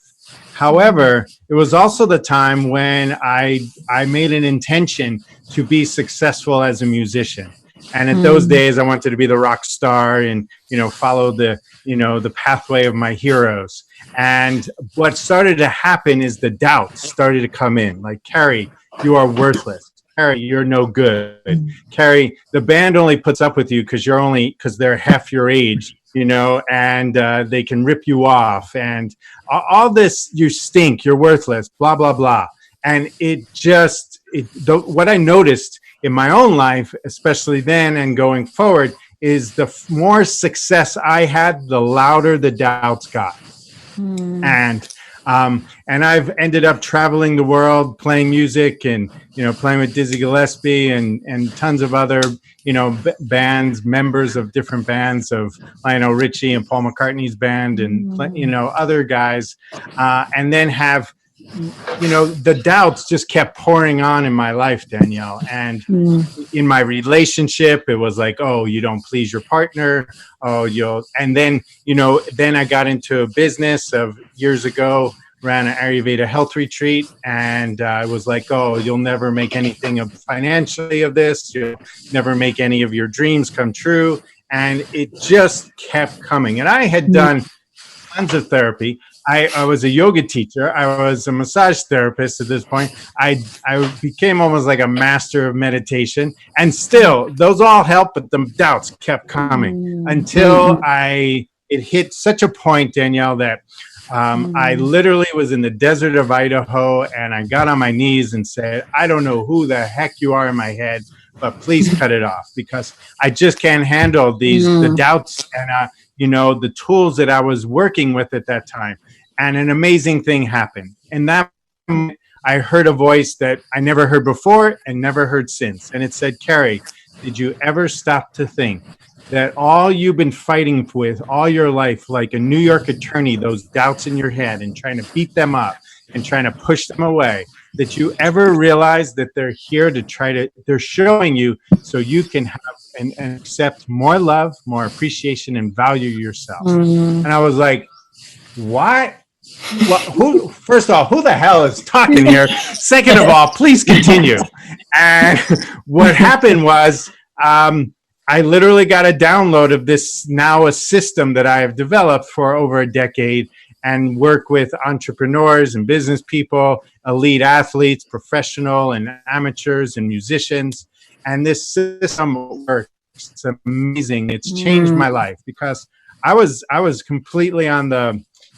However, it was also the time when I made an intention to be successful as a musician. And at those days, I wanted to be the rock star and, follow the pathway of my heroes. And what started to happen is the doubts started to come in. Like, Carrie, you are worthless. Carrie, you're no good. Carrie, the band only puts up with you because they're half your age, and they can rip you off. And all this, you stink, you're worthless, blah, blah, blah. And what I noticed in my own life, especially then and going forward, is the more success I had, the louder the doubts got. And I've ended up traveling the world, playing music and, playing with Dizzy Gillespie and tons of other, bands, members of different bands of Lionel Richie and Paul McCartney's band and, other guys, and then have, the doubts just kept pouring on in my life, Danielle. And in my relationship, it was like, oh, you don't please your partner. Oh, and then, then I got into a business of years ago, ran an Ayurveda health retreat. And I was like, oh, you'll never make anything financially of this. You'll never make any of your dreams come true. And it just kept coming. And I had done tons of therapy. I was a yoga teacher. I was a massage therapist at this point. I became almost like a master of meditation. And still, those all helped, but the doubts kept coming until it hit such a point, Danielle, that I literally was in the desert of Idaho, and I got on my knees and said, I don't know who the heck you are in my head, but please cut it off, because I just can't handle the doubts and the tools that I was working with at that time. And an amazing thing happened. And that moment, I heard a voice that I never heard before and never heard since. And it said, Carrie, did you ever stop to think that all you've been fighting with all your life, like a New York attorney, those doubts in your head and trying to beat them up and trying to push them away, that you ever realize that they're here to they're showing you so you can have and accept more love, more appreciation, and value yourself. And I was like, what? Well, first of all, who the hell is talking here? Second of all, please continue. And what happened was I literally got a download of this, now a system that I have developed for over a decade, and work with entrepreneurs and business people, elite athletes, professional and amateurs and musicians. And this system works. It's amazing. It's changed my life, because I was completely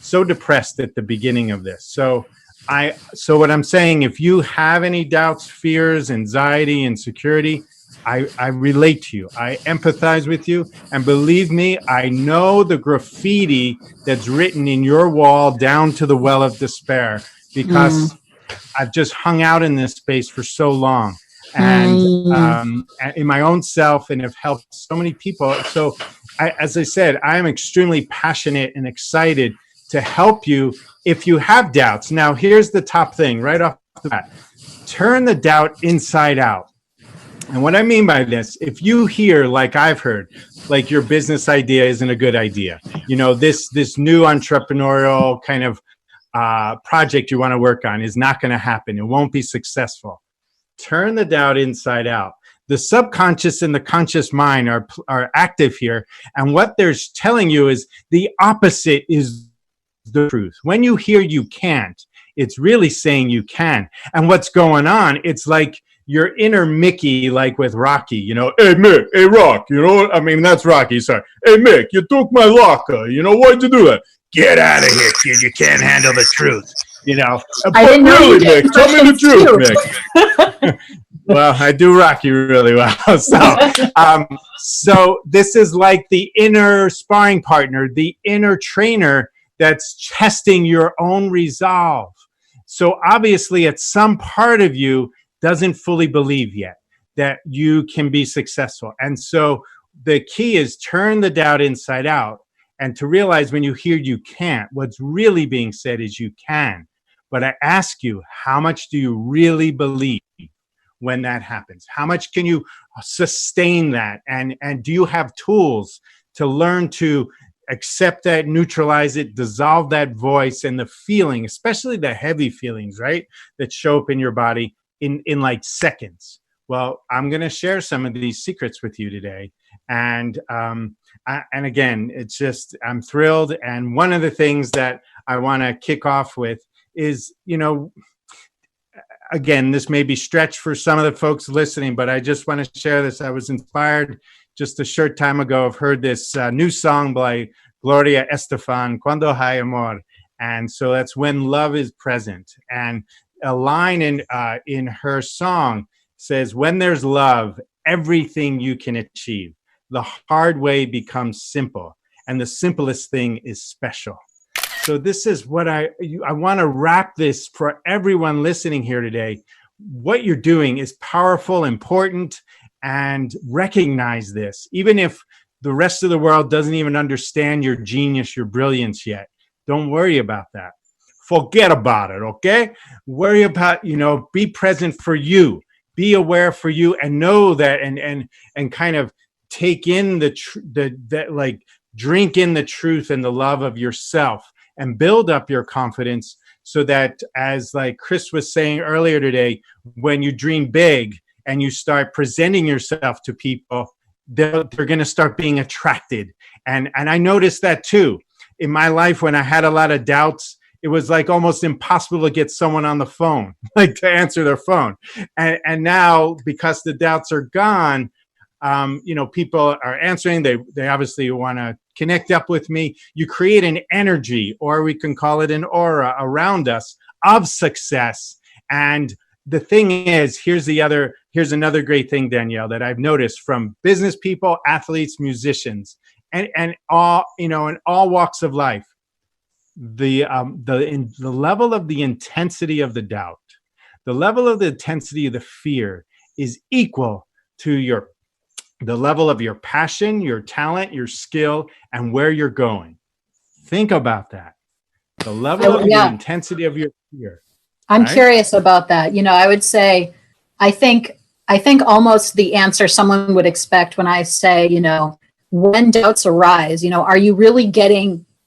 so depressed at the beginning of this. So what I'm saying, if you have any doubts, fears, anxiety, insecurity, I relate to you. I empathize with you. And believe me, I know the graffiti that's written in your wall down to the well of despair, because I've just hung out in this space for so long. And in my own self, and have helped so many people. So as I said, I am extremely passionate and excited to help you if you have doubts. Now, here's the top thing right off the bat. Turn the doubt inside out. And what I mean by this, if you hear, like I've heard, like your business idea isn't a good idea, this new entrepreneurial kind of project you want to work on is not going to happen. It won't be successful. Turn the doubt inside out. The subconscious and the conscious mind are active here. And what they're telling you is the opposite is the truth. When you hear you can't, it's really saying you can. And what's going on, it's like your inner Mickey, like with Rocky, hey, Mick, hey, Rock, that's Rocky, sorry. Hey, Mick, you took my locker. Why'd you do that? Get out of here, kid. You can't handle the truth. I didn't know really, you did Mick, tell me the truth, too. Mick. Well, I do Rocky really well. So this is like the inner sparring partner, the inner trainer that's testing your own resolve. So obviously, at some part of you doesn't fully believe yet that you can be successful. And so the key is turn the doubt inside out and to realize when you hear you can't, what's really being said is you can. But I ask you, how much do you really believe when that happens? How much can you sustain that? And do you have tools to learn to accept that, neutralize it, dissolve that voice and the feeling, especially the heavy feelings, right, that show up in your body in like seconds? Well, I'm going to share some of these secrets with you today. And again, it's just, I'm thrilled. And one of the things that I want to kick off with is, again, this may be stretched for some of the folks listening, but I just want to share this. I was inspired just a short time ago. I've heard this new song by Gloria Estefan, Cuando hay amor. And so that's when love is present. And a line in her song says, when there's love, everything you can achieve. The hard way becomes simple, and the simplest thing is special. So this is what I want to wrap this for everyone listening here today. What you're doing is powerful, important, and recognize this. Even if the rest of the world doesn't even understand your genius, your brilliance yet, don't worry about that. Forget about it, okay? Worry about, be present for you. Be aware for you and know that and kind of take in drink in the truth and the love of yourself and build up your confidence so that, as like Chris was saying earlier today, when you dream big and you start presenting yourself to people, they're going to start being attracted. And I noticed that too. In my life, when I had a lot of doubts, it was like almost impossible to get someone on the phone, like to answer their phone. And now, because the doubts are gone, people are answering. They obviously want to connect up with me. You create an energy, or we can call it an aura around us of success. And the thing is, here's another great thing, Danielle, that I've noticed from business people, athletes, musicians, and all, in all walks of life. The level of the intensity of the doubt, the level of the intensity of the fear is equal to the level of your passion, your talent, your skill, and where you're going. Think about that. The level of the intensity of your fear. I'm curious about that. I would say, I think almost the answer someone would expect when I say, when doubts arise, are you really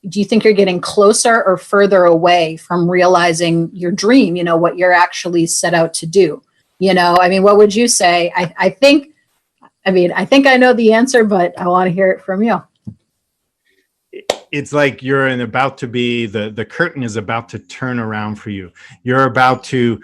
do you think you're getting closer or further away from realizing your dream, what you're actually set out to do? What would you say? I think I know the answer, but I want to hear it from you. It's like you're about to be, the curtain is about to turn around for you. You're about to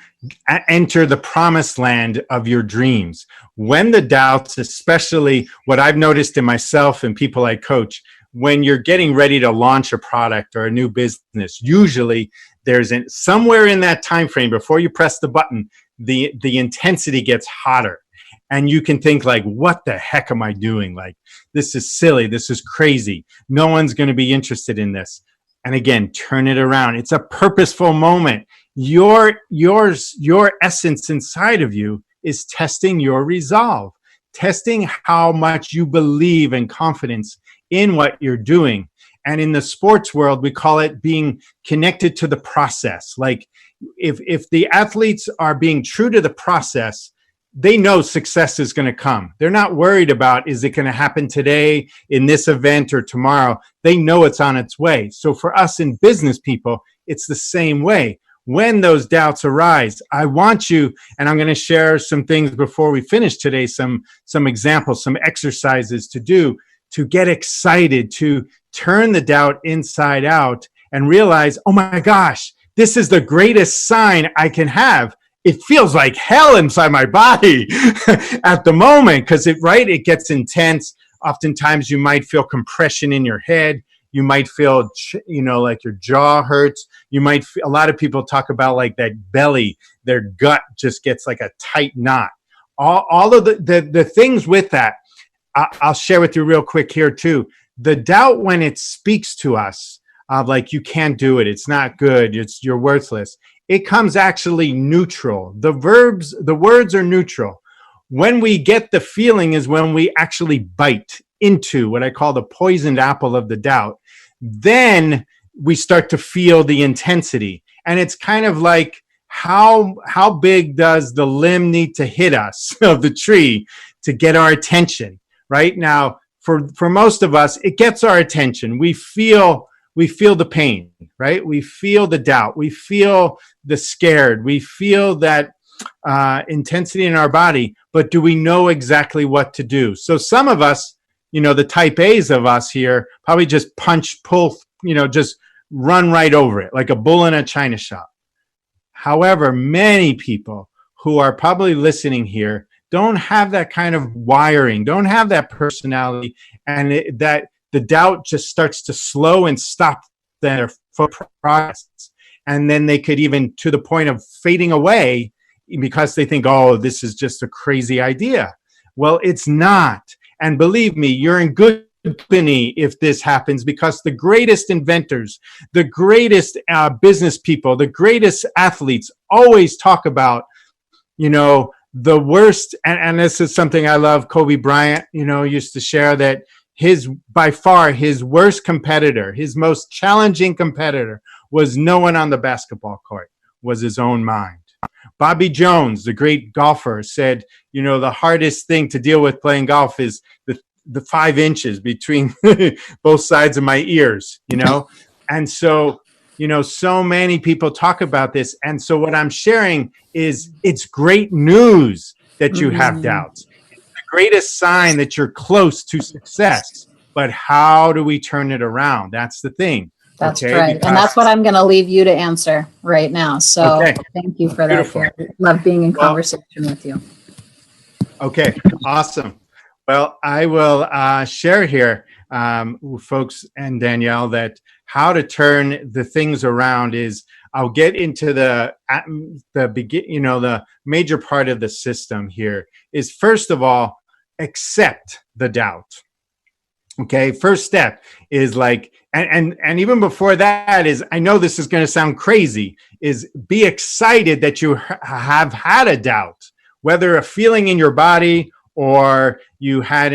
enter the promised land of your dreams. When the doubts, especially what I've noticed in myself and people I coach, when you're getting ready to launch a product or a new business, usually there's somewhere in that time frame before you press the button, the intensity gets hotter. And you can think like, what the heck am I doing? Like, this is silly. This is crazy. No one's going to be interested in this. And again, turn it around. It's a purposeful moment. Your essence inside of you is testing your resolve, testing how much you believe and confidence in what you're doing. And in the sports world, we call it being connected to the process. Like if the athletes are being true to the process, they know success is going to come. They're not worried about, is it going to happen today in this event or tomorrow? They know it's on its way. So for us in business people, it's the same way. When those doubts arise, I want you, and I'm going to share some things before we finish today, some examples, some exercises to do to get excited, to turn the doubt inside out and realize, oh my gosh, this is the greatest sign I can have. It feels like hell inside my body at the moment because it gets intense. Oftentimes you might feel compression in your head. You might feel, like your jaw hurts. You might feel, a lot of people talk about like that belly, their gut just gets like a tight knot. All of the things with that, I'll share with you real quick here too. The doubt when it speaks to us, like you can't do it, it's not good, you're worthless. It comes actually neutral. The words are neutral. When we get the feeling is when we actually bite into what I call the poisoned apple of the doubt. Then we start to feel the intensity. And it's kind of like, how big does the limb need to hit us of the tree to get our attention? Right now, for most of us, it gets our attention. We feel the pain, right? We feel the doubt. We feel the scared. We feel that intensity in our body, but do we know exactly what to do? So some of us, the type A's of us here, probably just pull, just run right over it like a bull in a china shop. However, many people who are probably listening here don't have that kind of wiring, don't have that personality, and that the doubt just starts to slow and stop their progress. And then they could even to the point of fading away because they think, oh, this is just a crazy idea. Well, it's not. And believe me, you're in good company if this happens, because the greatest inventors, the greatest business people, the greatest athletes always talk about, the worst. And this is something I love. Kobe Bryant, used to share that by far his worst competitor, his most challenging competitor was no one on the basketball court, was his own mind. Bobby Jones, the great golfer, said, the hardest thing to deal with playing golf is the 5 inches between both sides of my ears, And so, so many people talk about this. And so what I'm sharing is it's great news that you have doubts. It's the greatest sign that you're close to success. But how do we turn it around? That's the thing. That's right. And that's what I'm going to leave you to answer right now. So thank you for Beautiful. that. Love being in conversation with you. Okay, awesome. Well, I will share here, folks and Danielle, that how to turn the things around is I'll get into the major part of the system here is, first of all, accept the doubt. Okay, first step is like, and even before that is, I know this is going to sound crazy, is be excited that you have had a doubt, whether a feeling in your body or you had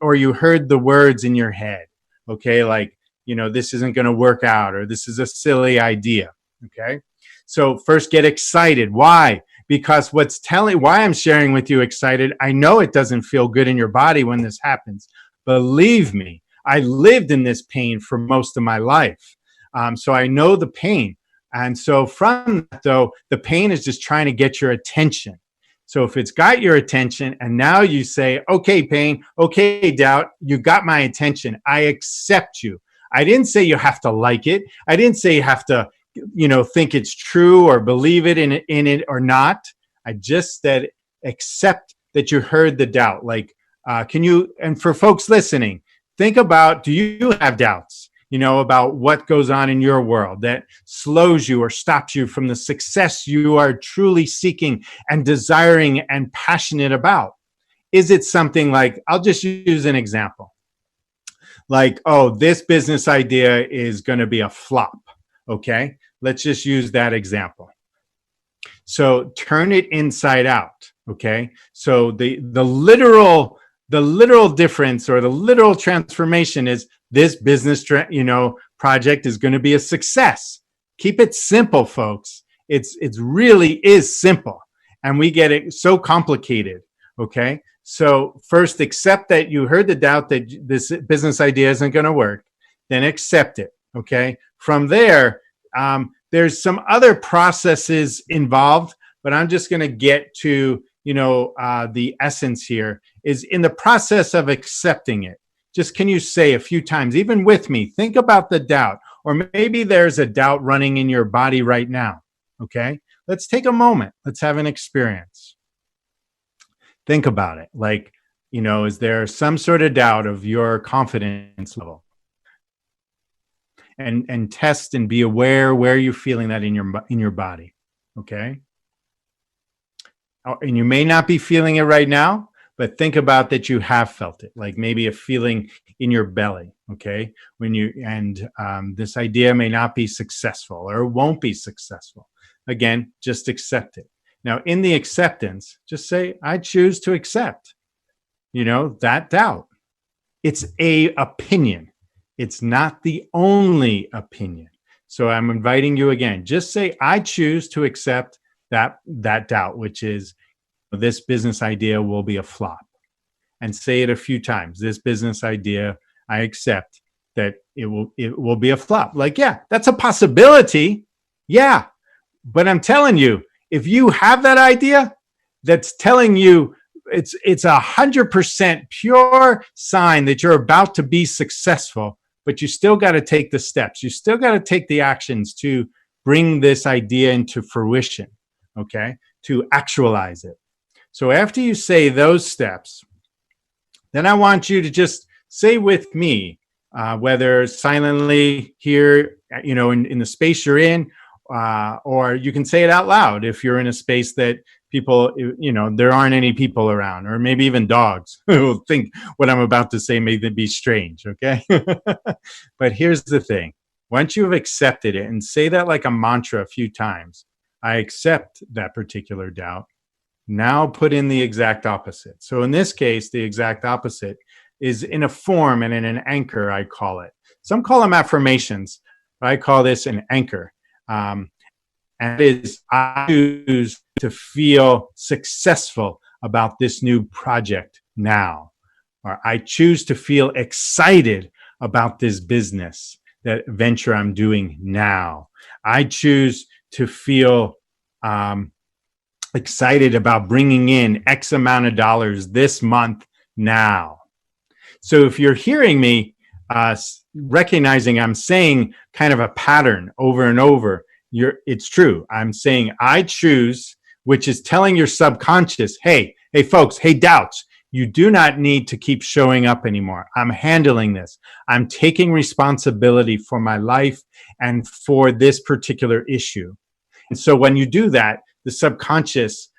or you heard the words in your head. Okay, like, this isn't going to work out, or this is a silly idea. Okay, so first get excited. Why? Because why I'm sharing with you excited, I know it doesn't feel good in your body when this happens. Believe me, I lived in this pain for most of my life. So I know the pain. And so from that, though, the pain is just trying to get your attention. So if it's got your attention and now you say, okay, pain, okay, doubt, you got my attention. I accept you. I didn't say you have to like it. I didn't say you have to, think it's true or believe it in it or not. I just said, accept that you heard the doubt. Like, and for folks listening, think about, do you have doubts, about what goes on in your world that slows you or stops you from the success you are truly seeking and desiring and passionate about? Is it something like, I'll just use an example. Like, oh, this business idea is going to be a flop. Okay, let's just use that example. So turn it inside out. Okay, so the literal difference or the literal transformation is this business, project is going to be a success. Keep it simple, folks. It's really is simple. and we get it so complicated. Okay. So first accept that you heard the doubt that this business idea isn't going to work, then accept it. Okay. From there, there's some other processes involved, but I'm just going to get to, the essence here is in the process of accepting it. Just can you say a few times, even with me, think about the doubt, or maybe there's a doubt running in your body right now. Okay. Let's take a moment. Let's have an experience. Think about it. Like, is there some sort of doubt of your confidence level? And test and be aware where you're feeling that in your body. Okay. And you may not be feeling it right now, but think about that you have felt it, like maybe a feeling in your belly. Okay. This idea may not be successful or won't be successful. Again, just accept it. Now, in the acceptance, just say, I choose to accept, that doubt. It's a opinion. It's not the only opinion. So I'm inviting you again, just say, I choose to accept that doubt, which is this business idea will be a flop. And say it a few times. This business idea, I accept that it will be a flop. Like, yeah, that's a possibility. Yeah. But I'm telling you, if you have that idea that's telling you it's 100% pure sign that you're about to be successful, but you still got to take the steps. You still got to take the actions to bring this idea into fruition, okay, to actualize it. So after you say those steps, then I want you to just say with me, whether silently here, in the space you're in, or you can say it out loud if you're in a space that people, there aren't any people around, or maybe even dogs who will think what I'm about to say may be strange, okay? But here's the thing. Once you have accepted it, and say that like a mantra a few times, I accept that particular doubt. Now put in the exact opposite. So in this case, the exact opposite is in a form and in an anchor, I call it. Some call them affirmations. I call this an anchor. And it is, I choose to feel successful about this new project now. Or I choose to feel excited about this business, that venture I'm doing now. I choose to feel excited about bringing in X amount of dollars this month now. So if you're hearing me, recognizing I'm saying kind of a pattern over and over, it's true. I'm saying I choose, which is telling your subconscious, hey folks, hey doubts, you do not need to keep showing up anymore. I'm handling this. I'm taking responsibility for my life and for this particular issue. And so when you do that, the subconscious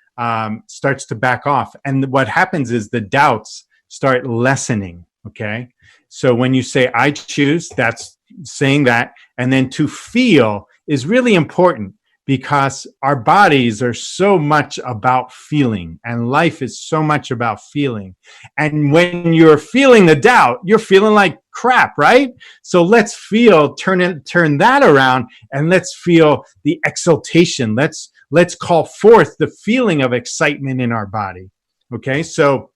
starts to back off. And what happens is the doubts start lessening, okay? So when you say, I choose, that's saying that. And then to feel is really important, because our bodies are so much about feeling, and life is so much about feeling. And when you're feeling the doubt, you're feeling like crap, right? So let's turn that around, and let's feel the exaltation. Let's call forth the feeling of excitement in our body. Okay. So,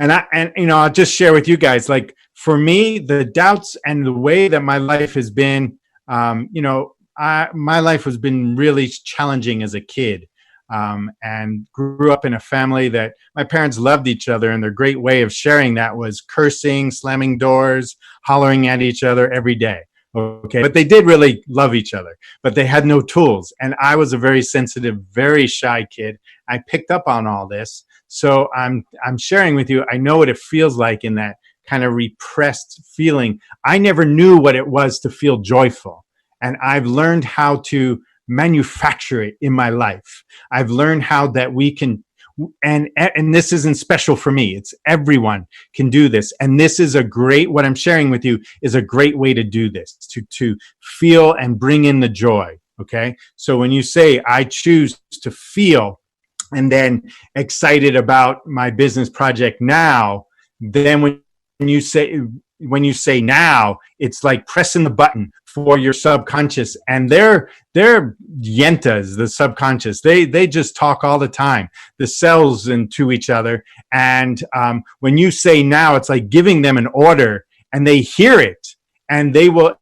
I'll just share with you guys, like for me, the doubts and the way that my life has been, my life has been really challenging as a kid, and grew up in a family that my parents loved each other, and their great way of sharing that was cursing, slamming doors, hollering at each other every day. Okay, but they did really love each other, but they had no tools. And I was a very sensitive, very shy kid. I picked up on all this. So I'm sharing with you, I know what it feels like in that kind of repressed feeling. I never knew what it was to feel joyful. And I've learned how to manufacture it in my life. I've learned how that we can, and this isn't special for me. It's everyone can do this. And this is what I'm sharing with you is a great way to do this, to feel and bring in the joy. Okay. So when you say, I choose to feel, and then excited about my business project now, then when you say now, it's like pressing the button for your subconscious, and they're yentas, the subconscious. They just talk all the time, the cells into each other. And when you say now, it's like giving them an order, and they hear it, and they will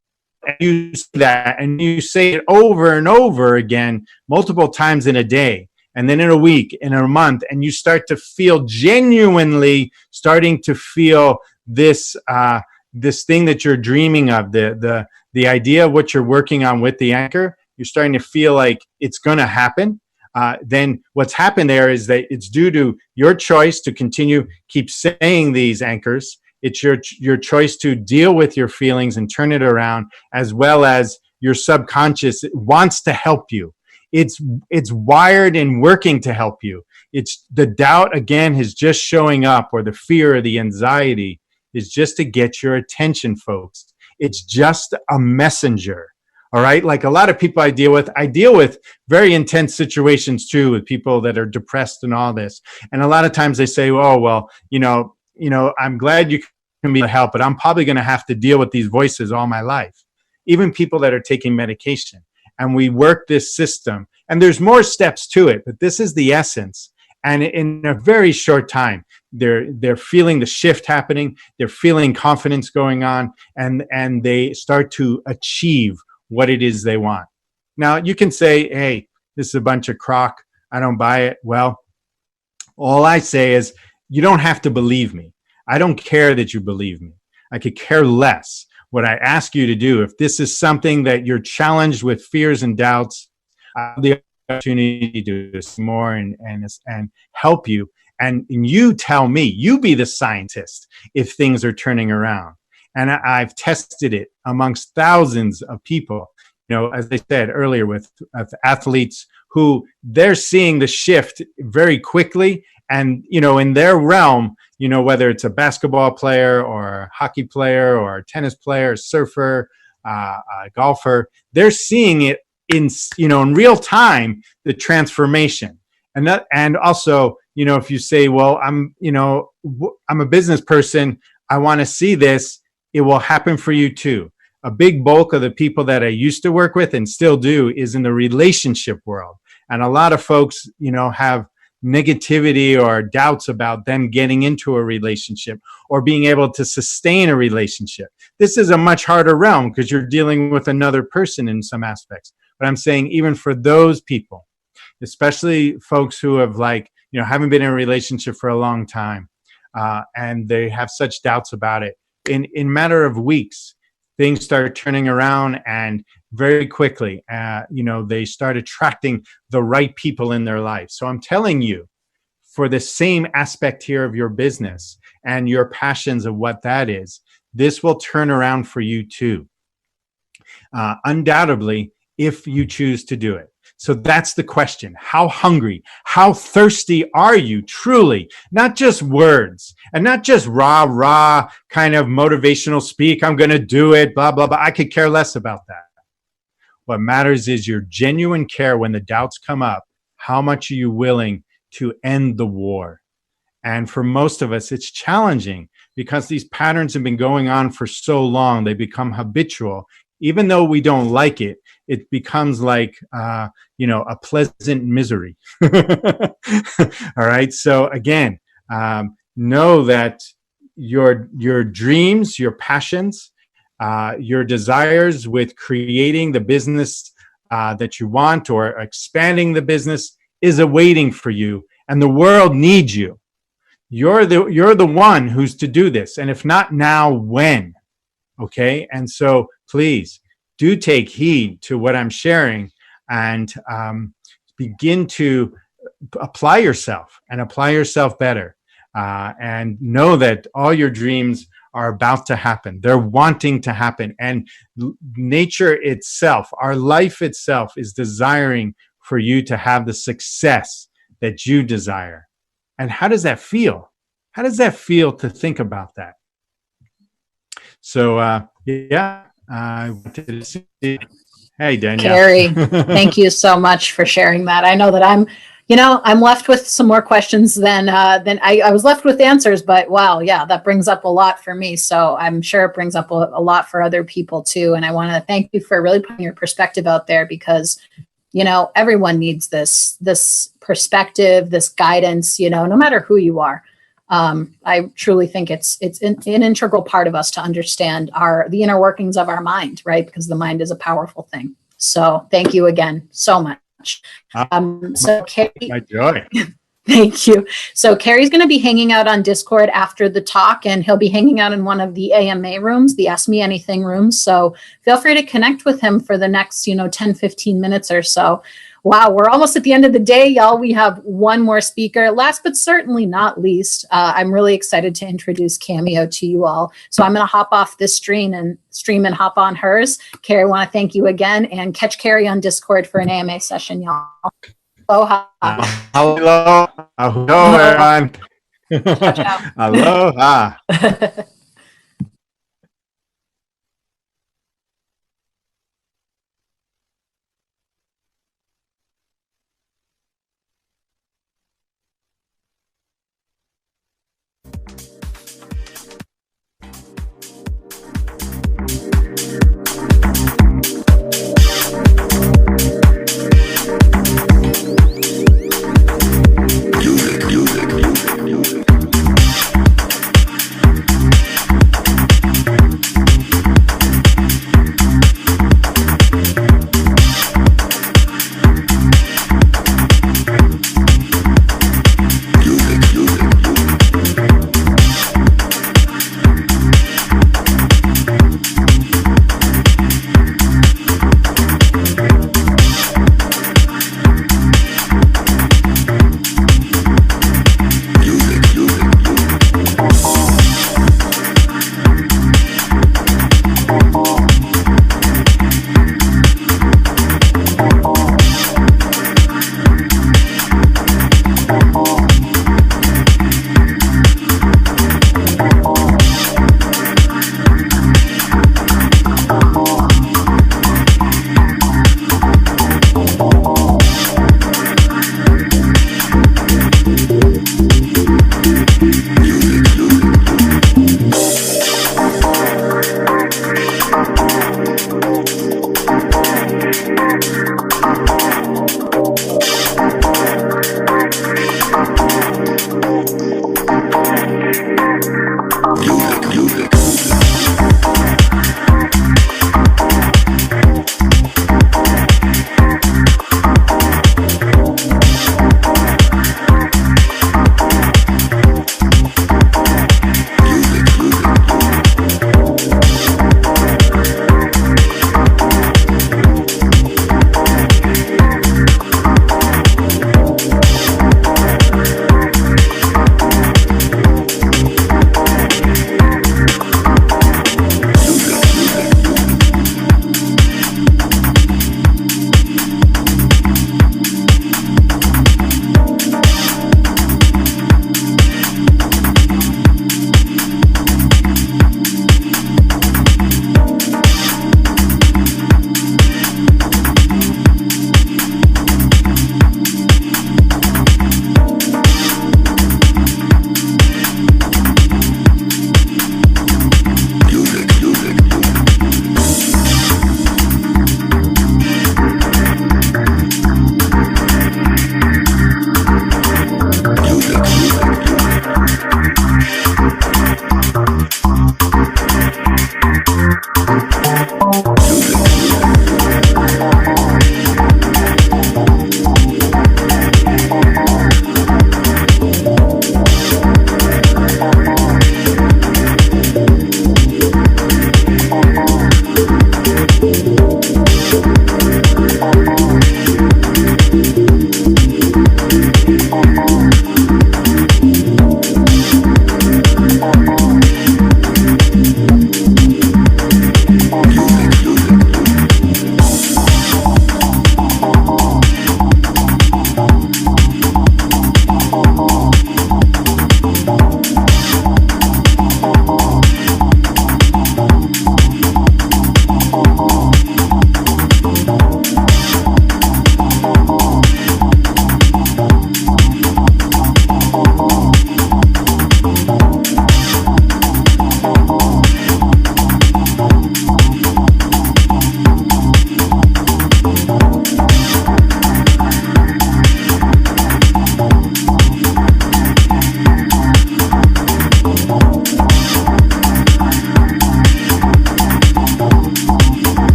use that, and you say it over and over again, multiple times in a day, and then in a week, in a month, and you start to feel genuinely starting to feel this this thing that you're dreaming of, the idea of what you're working on with the anchor. You're starting to feel like it's going to happen. Then what's happened there is that it's due to your choice to keep saying these anchors. It's your choice to deal with your feelings and turn it around, as well as your subconscious wants to help you. It's wired and working to help you. It's the doubt, again, is just showing up, or the fear or the anxiety is just to get your attention, folks. It's just a messenger. All right. Like a lot of people I deal with very intense situations too, with people that are depressed and all this. And a lot of times they say, oh, well, I'm glad you can be able to help, but I'm probably going to have to deal with these voices all my life. Even people that are taking medication. And we work this system, and there's more steps to it, but this is the essence. And in a very short time, they're feeling the shift happening. They're feeling confidence going on, and they start to achieve what it is they want. Now, you can say, hey, this is a bunch of crock. I don't buy it. Well, all I say is you don't have to believe me. I don't care that you believe me. I could care less. What I ask you to do, if this is something that you're challenged with fears and doubts, I have the opportunity to do some more and help you. And you tell me, you be the scientist if things are turning around. And I've tested it amongst thousands of people, as I said earlier, with athletes who they're seeing the shift very quickly. And, in their realm, whether it's a basketball player or a hockey player or a tennis player, surfer, a golfer, they're seeing it in real time, the transformation. And also, if you say, well, I'm a business person, I want to see this, it will happen for you too. A big bulk of the people that I used to work with and still do is in the relationship world. And a lot of folks, have negativity or doubts about them getting into a relationship or being able to sustain a relationship. This is a much harder realm because you're dealing with another person in some aspects. But I'm saying even for those people, especially folks who have haven't been in a relationship for a long time, and they have such doubts about it, in matter of weeks, things start turning around, and very quickly, they start attracting the right people in their life. So I'm telling you, for the same aspect here of your business and your passions of what that is, this will turn around for you too. Undoubtedly, if you choose to do it. So that's the question. How hungry, how thirsty are you truly? Not just words and not just rah kind of motivational speak. I'm going to do it, blah, blah, blah. I could care less about that. What matters is your genuine care when the doubts come up. How much are you willing to end the war? And for most of us, it's challenging because these patterns have been going on for so long. They become habitual. Even though we don't like it, it becomes like, a pleasant misery. All right. So again, know that your dreams, your passions, your desires with creating the business that you want or expanding the business is awaiting for you, and the world needs you. You're the one who's to do this, and if not now, when? Okay, and so please do take heed to what I'm sharing and begin to apply yourself better, and know that all your dreams are about to happen. They're wanting to happen. And nature itself, our life itself, is desiring for you to have the success that you desire. And how does that feel? How does that feel to think about that? So, I wanted to see. Hey, Danielle. Carrie, thank you so much for sharing that. I know that I'm, I'm left with some more questions than I was left with answers, but wow, yeah, that brings up a lot for me. So I'm sure it brings up a lot for other people too. And I want to thank you for really putting your perspective out there, because, everyone needs this perspective, this guidance, no matter who you are. I truly think it's an integral part of us to understand the inner workings of our mind, right? Because the mind is a powerful thing. So thank you again so much. So Carrie, My joy. thank you. So Carrie's going to be hanging out on Discord after the talk, and he'll be hanging out in one of the AMA rooms, the Ask Me Anything rooms. So feel free to connect with him for the next, 10, 15 minutes or so. Wow, we're almost at the end of the day, y'all. We have one more speaker. Last but certainly not least, I'm really excited to introduce Cameo to you all. So I'm going to hop off this stream and hop on hers. Carrie, I want to thank you again, and catch Carrie on Discord for an AMA session, y'all. Aloha. Hello, everyone. Aloha.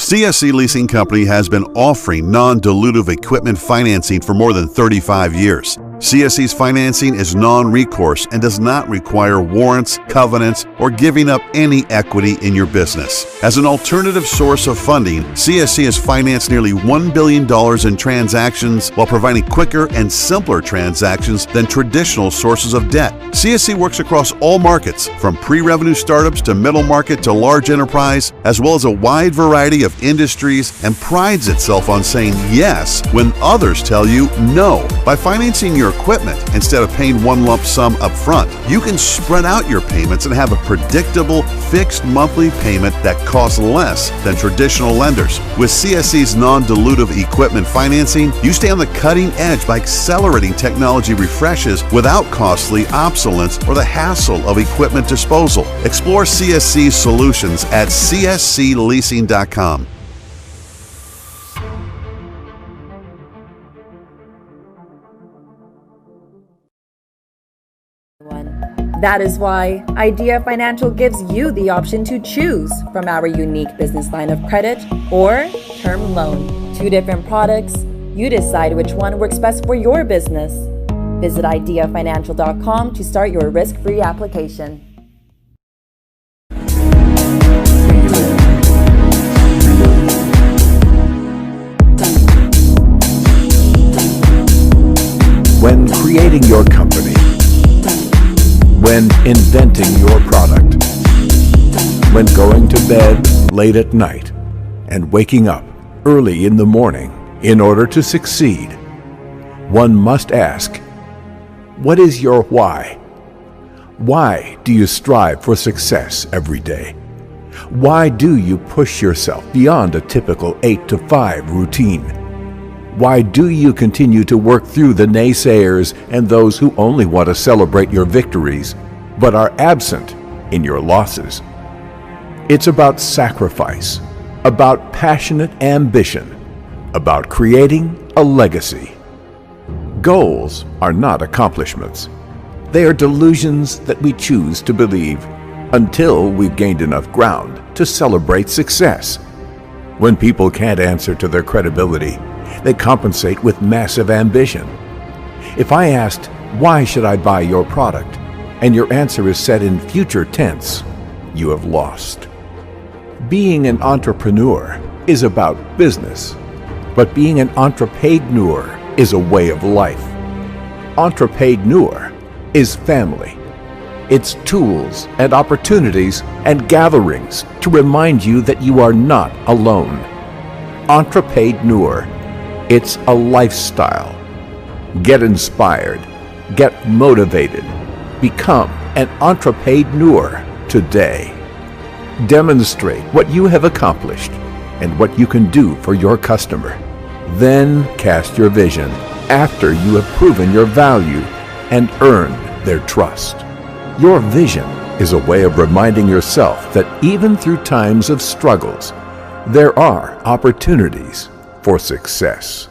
CSC Leasing Company has been offering non-dilutive equipment financing for more than 35 years. CSC's financing is non-recourse and does not require warrants, covenants, or giving up any equity in your business. As an alternative source of funding, CSC has financed nearly $1 billion in transactions while providing quicker and simpler transactions than traditional sources of debt. CSC works across all markets, from pre-revenue startups to middle market to large enterprise, as well as a wide variety of industries, and prides itself on saying yes when others tell you no. By financing your equipment instead of paying one lump sum up front, you can spread out your payments and have a predictable, fixed monthly payment that costs less than traditional lenders. With CSC's non-dilutive equipment financing, you stay on the cutting edge by accelerating technology refreshes without costly obsolescence or the hassle of equipment disposal. Explore CSC's solutions at cscleasing.com. That is why Idea Financial gives you the option to choose from our unique business line of credit or term loan. 2 different products. You decide which one works best for your business. Visit ideafinancial.com to start your risk-free application. When creating your company, when inventing your product, when going to bed late at night and waking up early in the morning in order to succeed, one must ask, what is your why? Why do you strive for success every day? Why do you push yourself beyond a typical 8-to-5 routine? Why do you continue to work through the naysayers and those who only want to celebrate your victories, but are absent in your losses? It's about sacrifice, about passionate ambition, about creating a legacy. Goals are not accomplishments. They are delusions that we choose to believe until we've gained enough ground to celebrate success. When people can't answer to their credibility, they compensate with massive ambition. If I asked, why should I buy your product? And your answer is said in future tense, you have lost. Being an entrepreneur is about business, but being an entrepaidneur is a way of life. Entrepaidneur is family. It's tools and opportunities and gatherings to remind you that you are not alone. Entrepaidneur, it's a lifestyle. Get inspired, get motivated, become an entrepaidneur today. Demonstrate what you have accomplished and what you can do for your customer. Then cast your vision after you have proven your value and earned their trust. Your vision is a way of reminding yourself that even through times of struggles, there are opportunities for success.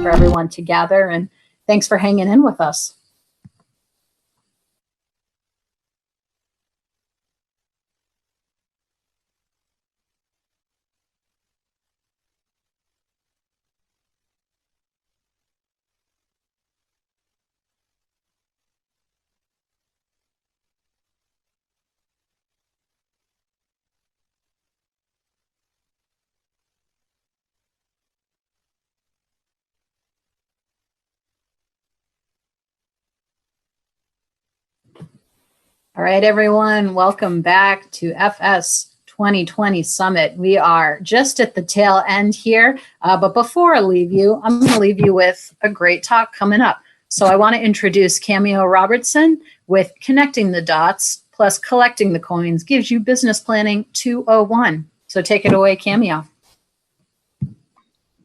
for everyone to gather. And thanks for hanging in with us. All right, everyone, welcome back to FS 2020 Summit. We are just at the tail end here, but before I leave you, I'm going to leave you with a great talk coming up. So I want to introduce Cameo Robertson with Connecting the Dots plus Collecting the Coins gives you Business Planning 201. So take it away, Cameo.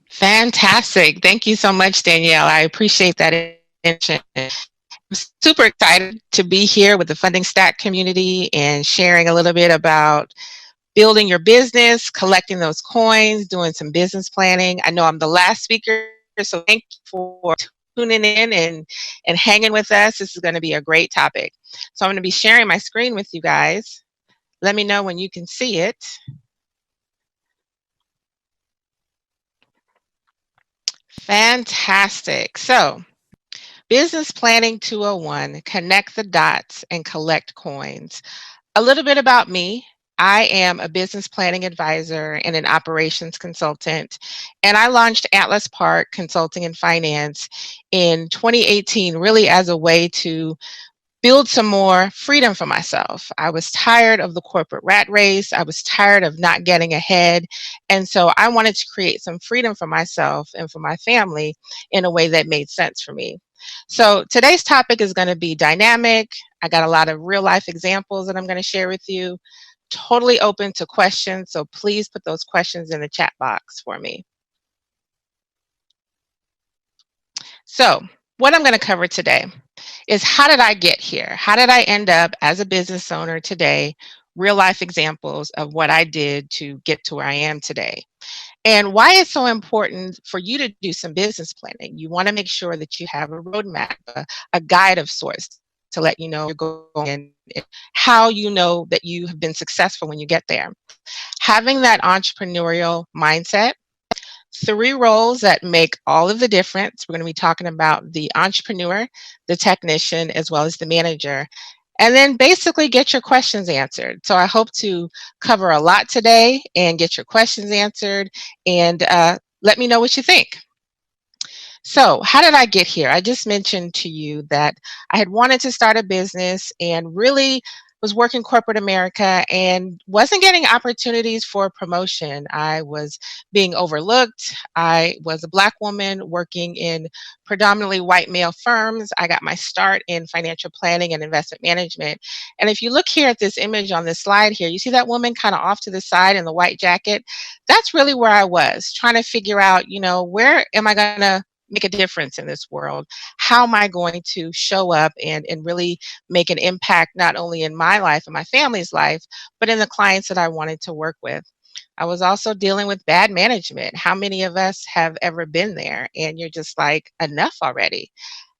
Fantastic. Thank you so much, Danielle. I appreciate that attention. I'm super excited to be here with the Funding Stack community and sharing a little bit about building your business, collecting those coins, doing some business planning. I know I'm the last speaker, so thank you for tuning in and hanging with us. This is going to be a great topic. So I'm going to be sharing my screen with you guys. Let me know when you can see it. Fantastic. So Business Planning 201, connect the dots and collect coins. A little bit about me. I am a business planning advisor and an operations consultant, and I launched Atlas Park Consulting and Finance in 2018, really as a way to build some more freedom for myself. I was tired of the corporate rat race. I was tired of not getting ahead. And so I wanted to create some freedom for myself and for my family in a way that made sense for me. So today's topic is going to be dynamic. I got a lot of real life examples that I'm going to share with you. Totally open to questions. So please put those questions in the chat box for me. So what I'm going to cover today is how did I get here? How did I end up as a business owner today? Real life examples of what I did to get to where I am today. And why it's so important for you to do some business planning. You want to make sure that you have a roadmap, a guide of sorts to let you know you're going and how you know that you have been successful when you get there. Having that entrepreneurial mindset. 3 roles that make all of the difference. We're going to be talking about the entrepreneur, the technician, as well as the manager. And then basically get your questions answered. So I hope to cover a lot today and get your questions answered and let me know what you think. So how did I get here? I just mentioned to you that I had wanted to start a business and really was working corporate America and wasn't getting opportunities for promotion. I was being overlooked. I was a Black woman working in predominantly white male firms. I got my start in financial planning and investment management. And if you look here at this image on this slide here, you see that woman kind of off to the side in the white jacket? That's really where I was, trying to figure out, where am I going to make a difference in this world? How am I going to show up and really make an impact not only in my life and my family's life, but in the clients that I wanted to work with? I was also dealing with bad management. How many of us have ever been there? And you're just like, enough already.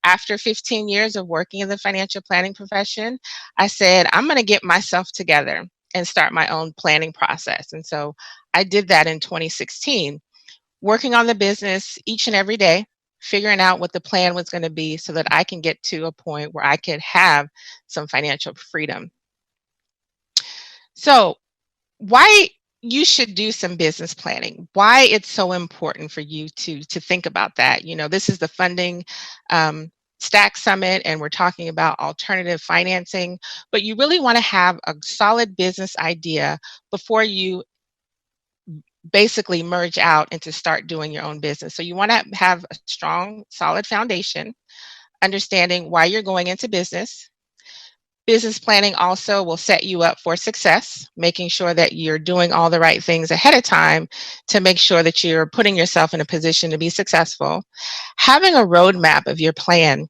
After 15 years of working in the financial planning profession, I said, I'm going to get myself together and start my own planning process. And so I did that in 2016, working on the business each and every day, figuring out what the plan was going to be so that I can get to a point where I could have some financial freedom. So why you should do some business planning, why it's so important for you to think about that. This is the Funding Stack Summit, and we're talking about alternative financing, but you really want to have a solid business idea before you basically merge out and to start doing your own business. So you want to have a strong, solid foundation, understanding why you're going into business. Business planning also will set you up for success, making sure that you're doing all the right things ahead of time to make sure that you're putting yourself in a position to be successful. Having a roadmap of your plan.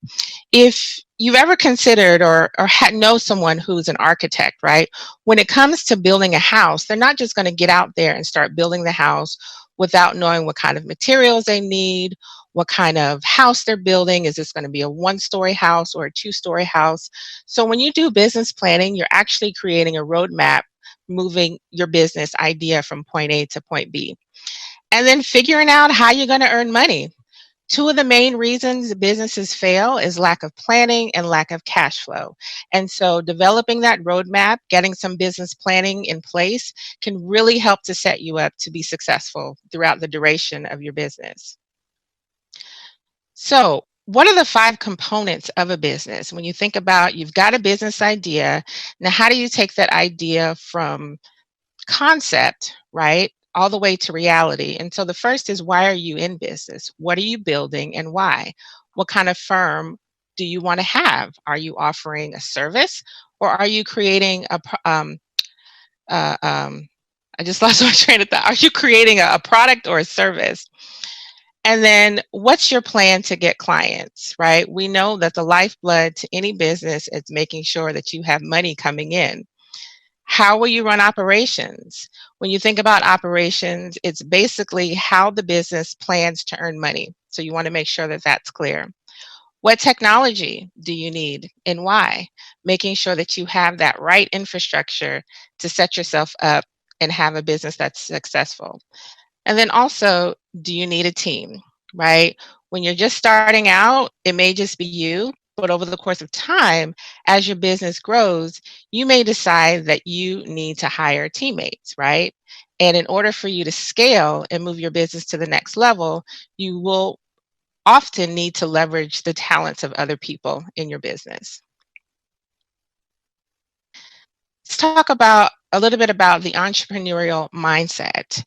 If you've ever considered or know someone who's an architect, right? When it comes to building a house, they're not just going to get out there and start building the house without knowing what kind of materials they need, what kind of house they're building. Is this going to be a 1-story house or a 2-story house? So when you do business planning, you're actually creating a roadmap, moving your business idea from point A to point B. And then figuring out how you're going to earn money. Two of the main reasons businesses fail is lack of planning and lack of cash flow. And so developing that roadmap, getting some business planning in place can really help to set you up to be successful throughout the duration of your business. So, what are the 5 components of a business? When you think about you've got a business idea, now how do you take that idea from concept, right, all the way to reality? And so the first is, why are you in business? What are you building and why? What kind of firm do you want to have? Are you offering a service, or are you creating uh, um, I just lost my train of thought. Are you creating a product or a service? And then what's your plan to get clients, right? We know that the lifeblood to any business is making sure that you have money coming in. How will you run operations? When you think about operations, it's basically how the business plans to earn money. So you want to make sure that that's clear. What technology do you need and why? Making sure that you have that right infrastructure to set yourself up and have a business that's successful. And then also, do you need a team, right? When you're just starting out, it may just be you, but over the course of time, as your business grows, you may decide that you need to hire teammates, right? And in order for you to scale and move your business to the next level, you will often need to leverage the talents of other people in your business. Let's talk about a little bit about the entrepreneurial mindset.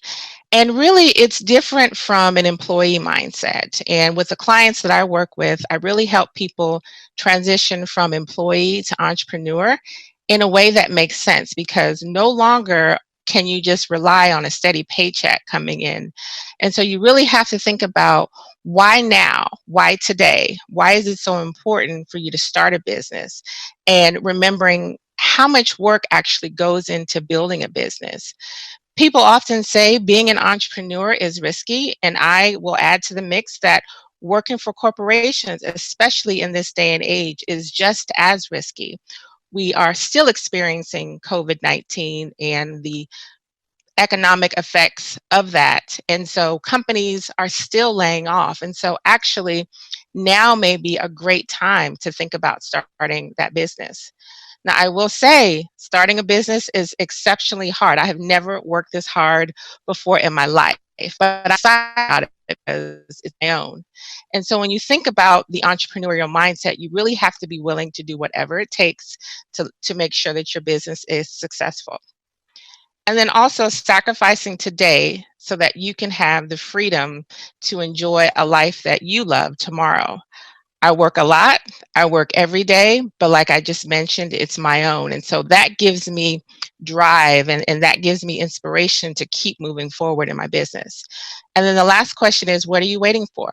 And really, it's different from an employee mindset. And with the clients that I work with, I really help people transition from employee to entrepreneur in a way that makes sense, because no longer can you just rely on a steady paycheck coming in. And so you really have to think about, why now? Why today? Why is it so important for you to start a business? And remembering how much work actually goes into building a business. People often say being an entrepreneur is risky, and I will add to the mix that working for corporations, especially in this day and age, is just as risky. We are still experiencing COVID-19 and the economic effects of that. And so companies are still laying off. And so actually, now may be a great time to think about starting that business. Now, I will say starting a business is exceptionally hard. I have never worked this hard before in my life, but I thought about it because it's my own. And so when you think about the entrepreneurial mindset, you really have to be willing to do whatever it takes to make sure that your business is successful. And then also sacrificing today so that you can have the freedom to enjoy a life that you love tomorrow. I work a lot, I work every day, but like I just mentioned, it's my own. And so that gives me drive, and that gives me inspiration to keep moving forward in my business. And then the last question is, what are you waiting for?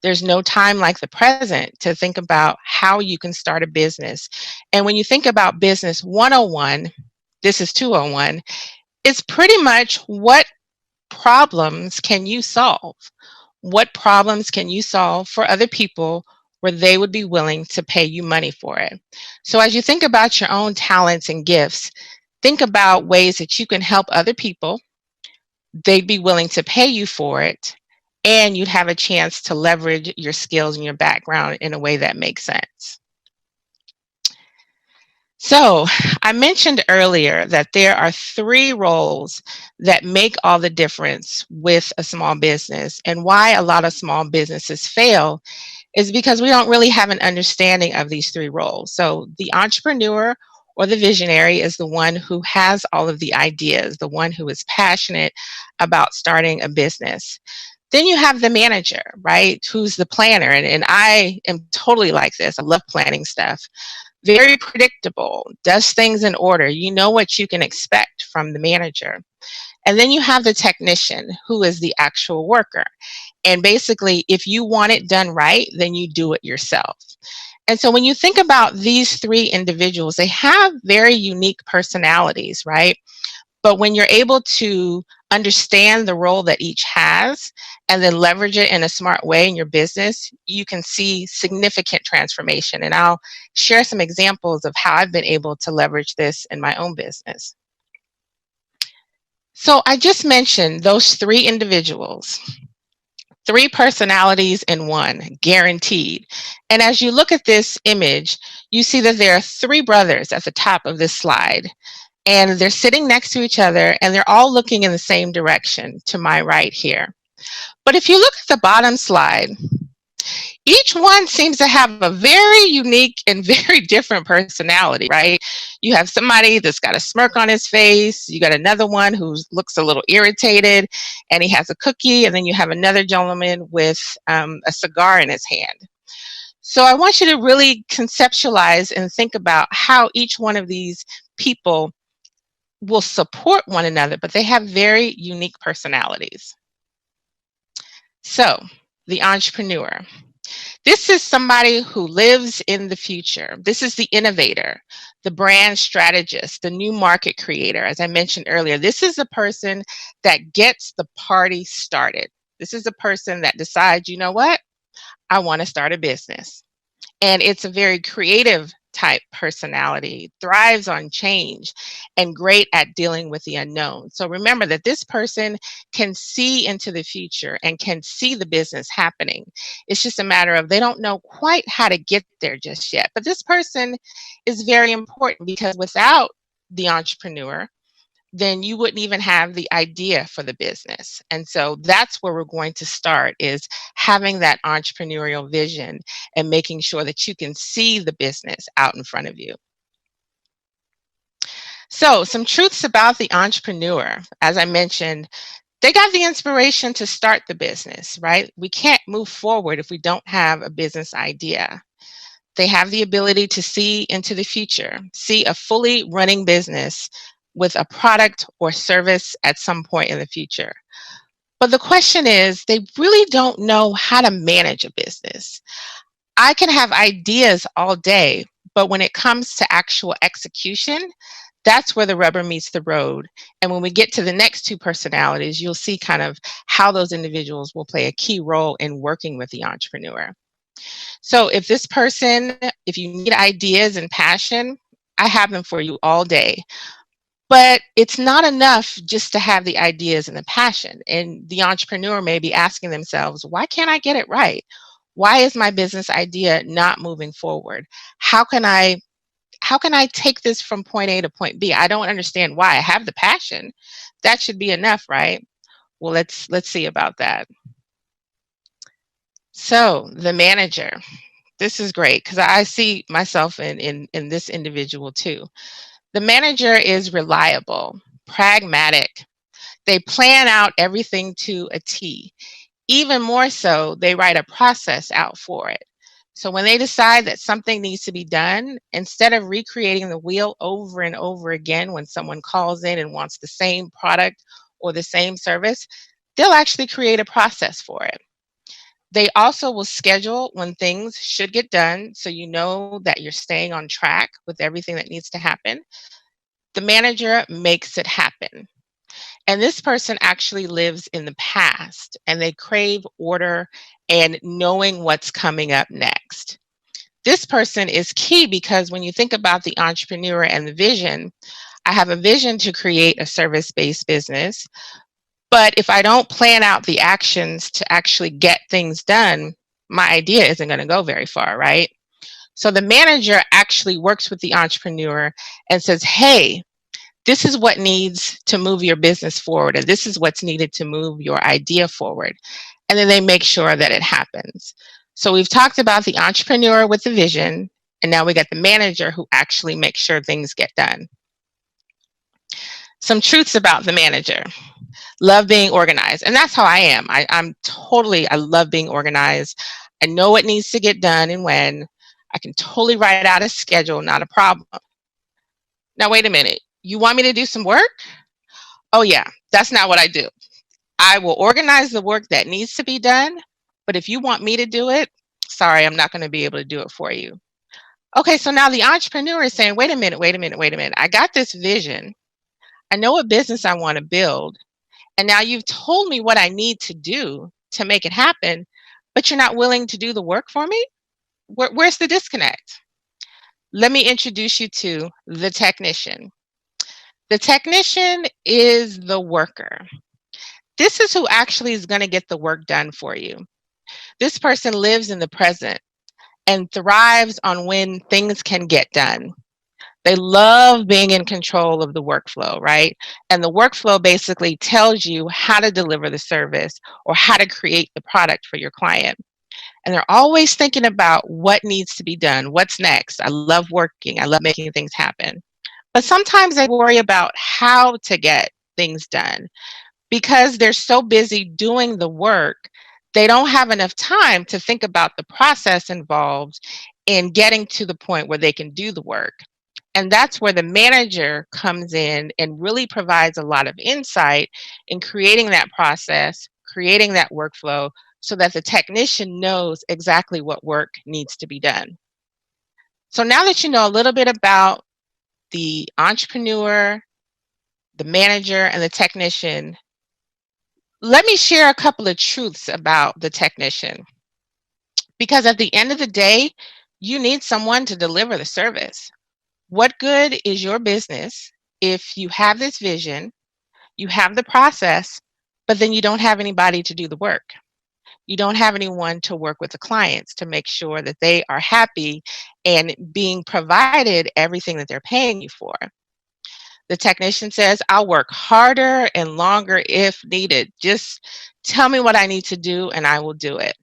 There's no time like the present to think about how you can start a business. And when you think about business 101, this is 201, it's pretty much, what problems can you solve? What problems can you solve for other people where they would be willing to pay you money for it? So as you think about your own talents and gifts, think about ways that you can help other people. They'd be willing to pay you for it, and you'd have a chance to leverage your skills and your background in a way that makes sense. So I mentioned earlier that there are 3 roles that make all the difference with a small business, and why a lot of small businesses fail is because we don't really have an understanding of these 3 roles. So the entrepreneur or the visionary is the one who has all of the ideas, the one who is passionate about starting a business. Then you have the manager, right, who's the planner. And I am totally like this. I love planning stuff. Very predictable, does things in order. You know what you can expect from the manager. And then you have the technician, who is the actual worker. And basically, if you want it done right, then you do it yourself. And so when you think about these 3 individuals, they have very unique personalities, right? But when you're able to understand the role that each has, and then leverage it in a smart way in your business, you can see significant transformation. And I'll share some examples of how I've been able to leverage this in my own business. So I just mentioned those 3 individuals, 3 personalities in one, guaranteed. And as you look at this image, you see that there are 3 brothers at the top of this slide. And they're sitting next to each other, and they're all looking in the same direction to my right here. But if you look at the bottom slide, each one seems to have a very unique and very different personality, right? You have somebody that's got a smirk on his face. You got another one who looks a little irritated, and he has a cookie. And then you have another gentleman with a cigar in his hand. So I want you to really conceptualize and think about how each one of these people will support one another, but they have very unique personalities. So, the entrepreneur. This is somebody who lives in the future. This is the innovator, the brand strategist, the new market creator. As I mentioned earlier, this is the person that gets the party started. This is the person that decides, you know what? I want to start a business. And it's a very creative type personality, thrives on change, and great at dealing with the unknown. So remember that this person can see into the future and can see the business happening. It's just a matter of they don't know quite how to get there just yet. But this person is very important, because without the entrepreneur, then you wouldn't even have the idea for the business. And so that's where we're going to start, is having that entrepreneurial vision and making sure that you can see the business out in front of you. So some truths about the entrepreneur. As I mentioned, they got the inspiration to start the business, right? We can't move forward if we don't have a business idea. They have the ability to see into the future, see a fully running business with a product or service at some point in the future. But the question is, they really don't know how to manage a business. I can have ideas all day, but when it comes to actual execution, that's where the rubber meets the road. And when we get to the next 2 personalities, you'll see kind of how those individuals will play a key role in working with the entrepreneur. So if this person, if you need ideas and passion, I have them for you all day. But it's not enough just to have the ideas and the passion. And the entrepreneur may be asking themselves, why can't I get it right? Why is my business idea not moving forward? How can I take this from point A to point B? I don't understand why. I have the passion. That should be enough, right? Well, let's see about that. So, the manager. This is great, because I see myself in this individual too. The manager is reliable, pragmatic. They plan out everything to a T. Even more so, they write a process out for it. So when they decide that something needs to be done, instead of recreating the wheel over and over again when someone calls in and wants the same product or the same service, they'll actually create a process for it. They also will schedule when things should get done, so you know that you're staying on track with everything that needs to happen. The manager makes it happen. And this person actually lives in the past, and they crave order and knowing what's coming up next. This person is key, because when you think about the entrepreneur and the vision, I have a vision to create a service-based business. But if I don't plan out the actions to actually get things done, my idea isn't going to go very far, right? So the manager actually works with the entrepreneur and says, hey, this is what needs to move your business forward, and this is what's needed to move your idea forward. And then they make sure that it happens. So we've talked about the entrepreneur with the vision, and now we got the manager who actually makes sure things get done. Some truths about the manager. Love being organized. And that's how I am. I love being organized. I know what needs to get done and when. I can totally write out a schedule, not a problem. Now, wait a minute. You want me to do some work? Oh yeah, that's not what I do. I will organize the work that needs to be done, but if you want me to do it, sorry, I'm not going to be able to do it for you. Okay, so now the entrepreneur is saying, wait a minute. I got this vision. I know what business I want to build. And now you've told me what I need to do to make it happen, but you're not willing to do the work for me? Where's the disconnect? Let me introduce you to the technician. The technician is the worker. This is who actually is going to get the work done for you. This person lives in the present and thrives on when things can get done. They love being in control of the workflow, right? And the workflow basically tells you how to deliver the service or how to create the product for your client. And they're always thinking about what needs to be done, what's next. I love working, I love making things happen. But sometimes they worry about how to get things done. Because they're so busy doing the work, they don't have enough time to think about the process involved in getting to the point where they can do the work. And that's where the manager comes in and really provides a lot of insight in creating that process, creating that workflow, so that the technician knows exactly what work needs to be done. So now that you know a little bit about the entrepreneur, the manager, and the technician, let me share a couple of truths about the technician. Because at the end of the day, you need someone to deliver the service. What good is your business if you have this vision, you have the process, but then you don't have anybody to do the work? You don't have anyone to work with the clients to make sure that they are happy and being provided everything that they're paying you for. The technician says, I'll work harder and longer if needed. Just tell me what I need to do and I will do it.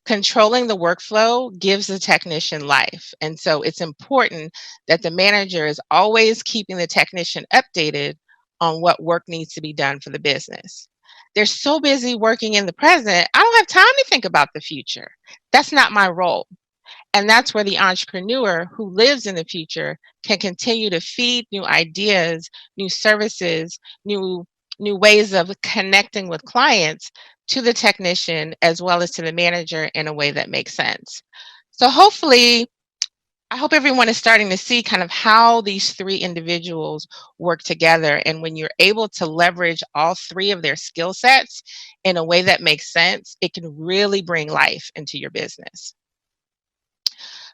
Controlling the workflow gives the technician life. And so it's important that the manager is always keeping the technician updated on what work needs to be done for the business. They're so busy working in the present, I don't have time to think about the future. That's not my role. And that's where the entrepreneur who lives in the future can continue to feed new ideas, new services, new ways of connecting with clients to the technician as well as to the manager in a way that makes sense. So hopefully, I hope everyone is starting to see kind of how these three individuals work together. And when you're able to leverage all three of their skill sets in a way that makes sense, it can really bring life into your business.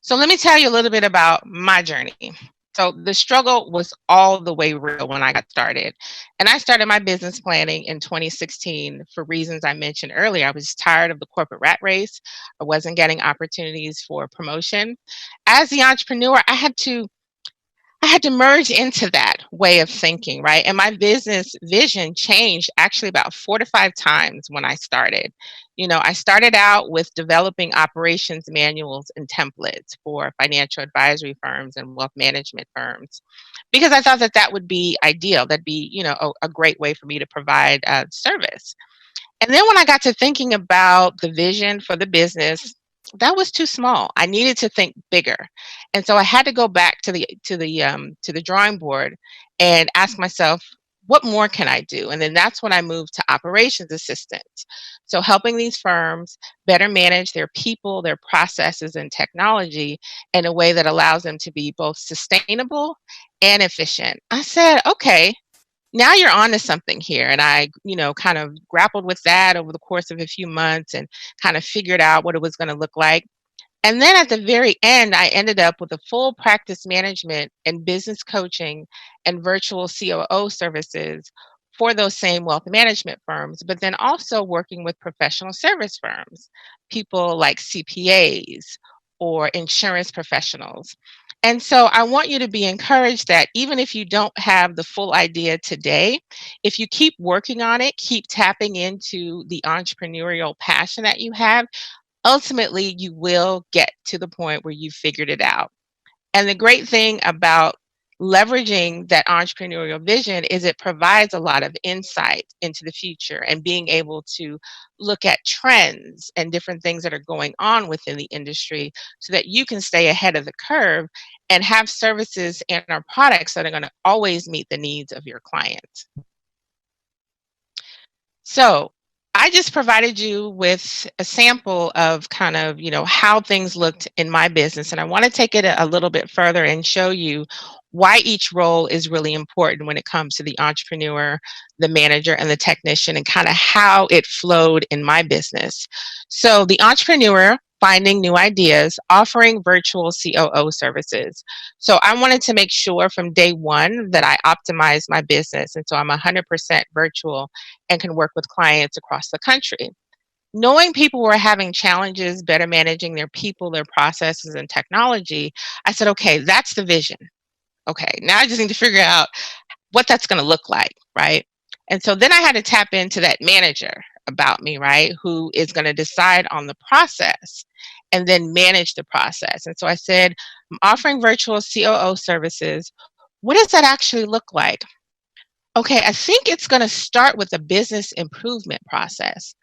So let me tell you a little bit about my journey. So the struggle was all the way real when I got started. And I started my business planning in 2016 for reasons I mentioned earlier. I was tired of the corporate rat race. I wasn't getting opportunities for promotion. As the entrepreneur, I had to merge into that way of thinking, right? And my business vision changed actually about 4 to 5 times when I started. You know, I started out with developing operations manuals and templates for financial advisory firms and wealth management firms because I thought that that would be ideal. That'd be, you know, a great way for me to provide service. And then when I got to thinking about the vision for the business, that was too small. I needed to think bigger. And so I had to go back to the drawing board and ask myself, what more can I do? And then that's when I moved to operations assistant. So helping these firms better manage their people, their processes and technology in a way that allows them to be both sustainable and efficient. I said, okay, now you're onto something here. And I, you know, kind of grappled with that over the course of a few months and kind of figured out what it was going to look like. And then at the very end, I ended up with a full practice management and business coaching and virtual COO services for those same wealth management firms, but then also working with professional service firms, people like CPAs or insurance professionals. And so I want you to be encouraged that even if you don't have the full idea today, if you keep working on it, keep tapping into the entrepreneurial passion that you have, ultimately you will get to the point where you figured it out. And the great thing about leveraging that entrepreneurial vision is it provides a lot of insight into the future and being able to look at trends and different things that are going on within the industry so that you can stay ahead of the curve and have services and our products that are going to always meet the needs of your clients. So I just provided you with a sample of kind of, you know, how things looked in my business. And I want to take it a little bit further and show you why each role is really important when it comes to the entrepreneur, the manager, and the technician, and kind of how it flowed in my business. So the entrepreneur, finding new ideas, offering virtual COO services. So I wanted to make sure from day one that I optimized my business. And so I'm 100% virtual and can work with clients across the country. Knowing people were having challenges better managing their people, their processes, and technology, I said, okay, that's the vision. Okay, now I just need to figure out what that's going to look like, right? And so then I had to tap into that manager about me, right? Who is going to decide on the process and then manage the process. And so I said, I'm offering virtual COO services. What does that actually look like? Okay, I think it's going to start with a business improvement process.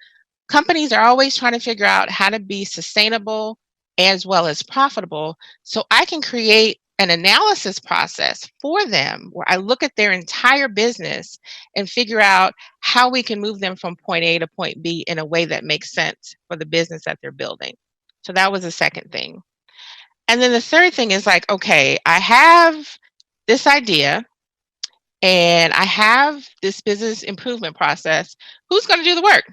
Companies are always trying to figure out how to be sustainable as well as profitable. So I can create an analysis process for them where I look at their entire business and figure out how we can move them from point A to point B in a way that makes sense for the business that they're building. So that was the second thing. And then the third thing is like, okay, I have this idea and I have this business improvement process. Who's going to do the work?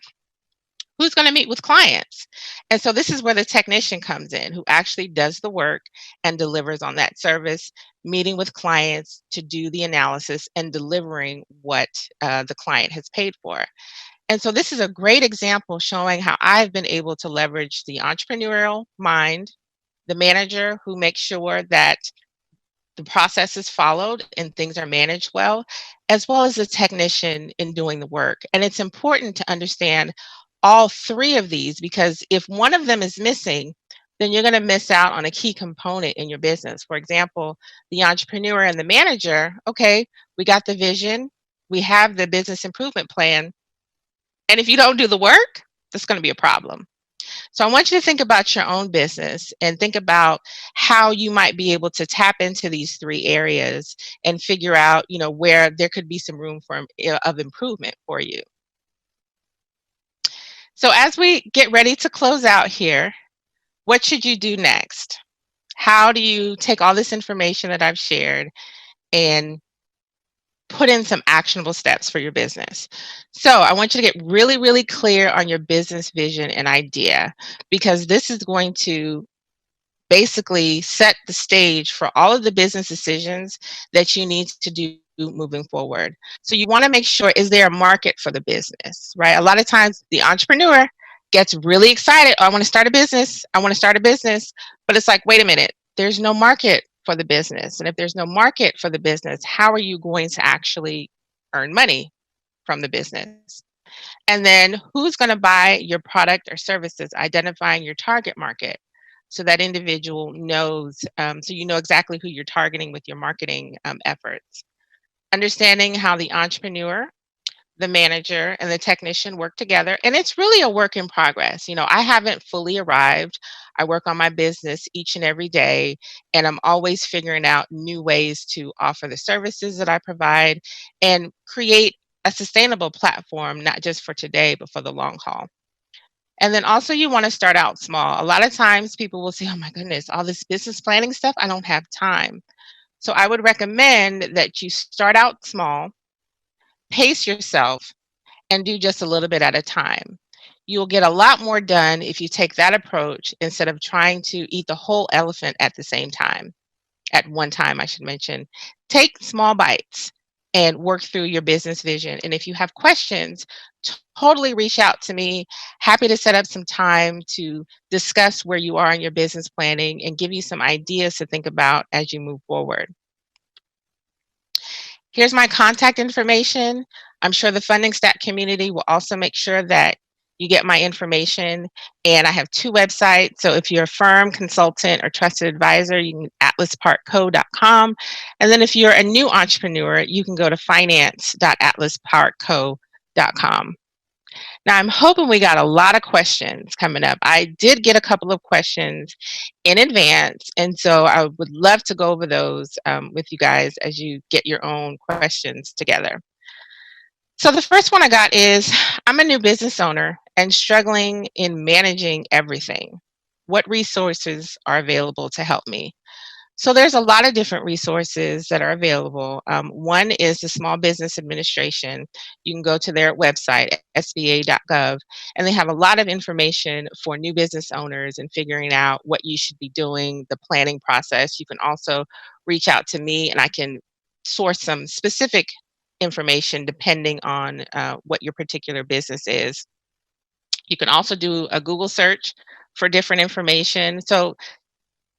Who's going to meet with clients? And so this is where the technician comes in, who actually does the work and delivers on that service, meeting with clients to do the analysis and delivering what the client has paid for. And so this is a great example showing how I've been able to leverage the entrepreneurial mind, the manager who makes sure that the process is followed and things are managed well, as well as the technician in doing the work. And it's important to understand all three of these because if one of them is missing, then you're going to miss out on a key component in your business. For example, the entrepreneur and the manager, okay, we got the vision, we have the business improvement plan, and if you don't do the work, that's going to be a problem. So I want you to think about your own business and think about how you might be able to tap into these three areas and figure out, where there could be some room for of improvement for you. So as we get ready to close out here, what should you do next? How do you take all this information that I've shared and put in some actionable steps for your business? So I want you to get really, really clear on your business vision and idea, because this is going to basically set the stage for all of the business decisions that you need to do moving forward. So you want to make sure, is there a market for the business, right? A lot of times the entrepreneur gets really excited. Oh, I want to start a business. I want to start a business. But it's like, wait a minute, there's no market for the business. And if there's no market for the business, how are you going to actually earn money from the business? And then who's going to buy your product or services, identifying your target market so that individual knows, so you know exactly who you're targeting with your marketing efforts. Understanding how the entrepreneur, the manager, and the technician work together. And it's really a work in progress. I haven't fully arrived. I work on my business each and every day, and I'm always figuring out new ways to offer the services that I provide and create a sustainable platform, not just for today, but for the long haul. And then also you want to start out small. A lot of times people will say, oh my goodness, all this business planning stuff, I don't have time. So I would recommend that you start out small, pace yourself, and do just a little bit at a time. You'll get a lot more done if you take that approach instead of trying to eat the whole elephant at the same time. At one time, I should mention. Take small bites and work through your business vision. And if you have questions, totally reach out to me. Happy to set up some time to discuss where you are in your business planning and give you some ideas to think about as you move forward. Here's my contact information. I'm sure the Funding Stack community will also make sure that you get my information. And I have 2 websites. So if you're a firm, consultant, or trusted advisor, you can atlasparkco.com. And then if you're a new entrepreneur, you can go to finance.atlasparkco.com. Now, I'm hoping we got a lot of questions coming up. I did get a couple of questions in advance, and so I would love to go over those with you guys as you get your own questions together. So the first one I got is, I'm a new business owner and struggling in managing everything. What resources are available to help me? So there's a lot of different resources that are available. One is the Small Business Administration. You can go to their website, sba.gov, and they have a lot of information for new business owners and figuring out what you should be doing, the planning process. You can also reach out to me and I can source some specific information depending on what your particular business is. You can also do a Google search for different information. So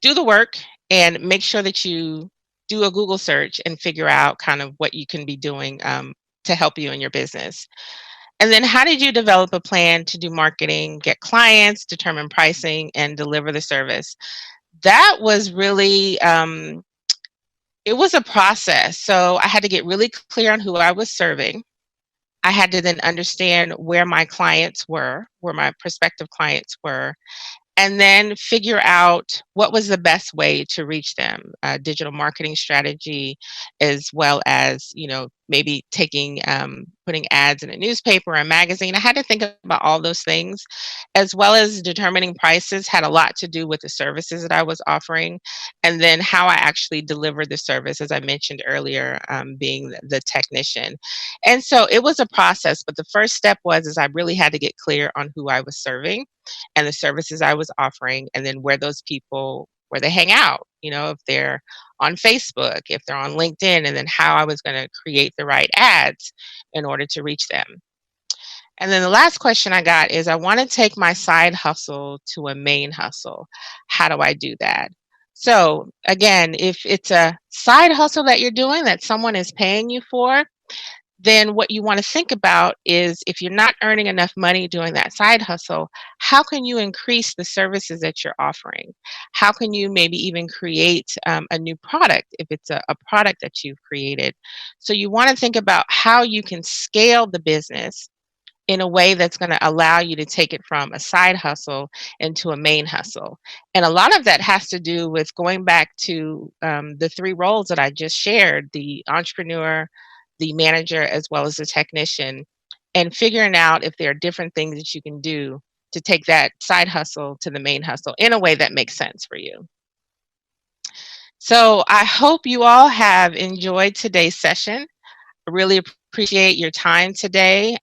do the work and make sure that you do a Google search and figure out kind of what you can be doing to help you in your business. And then how did you develop a plan to do marketing, get clients, determine pricing, and deliver the service? That was really, it was a process. So I had to get really clear on who I was serving. I had to then understand where my clients were, where my prospective clients were, and then figure out what was the best way to reach them. Digital marketing strategy, as well as maybe putting ads in a newspaper or a magazine. I had to think about all those things, as well as determining prices had a lot to do with the services that I was offering, and then how I actually delivered the service, as I mentioned earlier, being the technician. And so it was a process, but the first step is I really had to get clear on who I was serving and the services I was offering, and then where those people, where they hang out, if they're on Facebook, if they're on LinkedIn, and then how I was going to create the right ads in order to reach them. And then the last question I got is, I want to take my side hustle to a main hustle. How do I do that? So again, if it's a side hustle that you're doing that someone is paying you for, then what you want to think about is, if you're not earning enough money doing that side hustle, how can you increase the services that you're offering? How can you maybe even create a new product if it's a product that you've created? So you want to think about how you can scale the business in a way that's going to allow you to take it from a side hustle into a main hustle. And a lot of that has to do with going back to the three roles that I just shared: the entrepreneur, the manager, as well as the technician, and figuring out if there are different things that you can do to take that side hustle to the main hustle in a way that makes sense for you. So I hope you all have enjoyed today's session. I really appreciate your time today.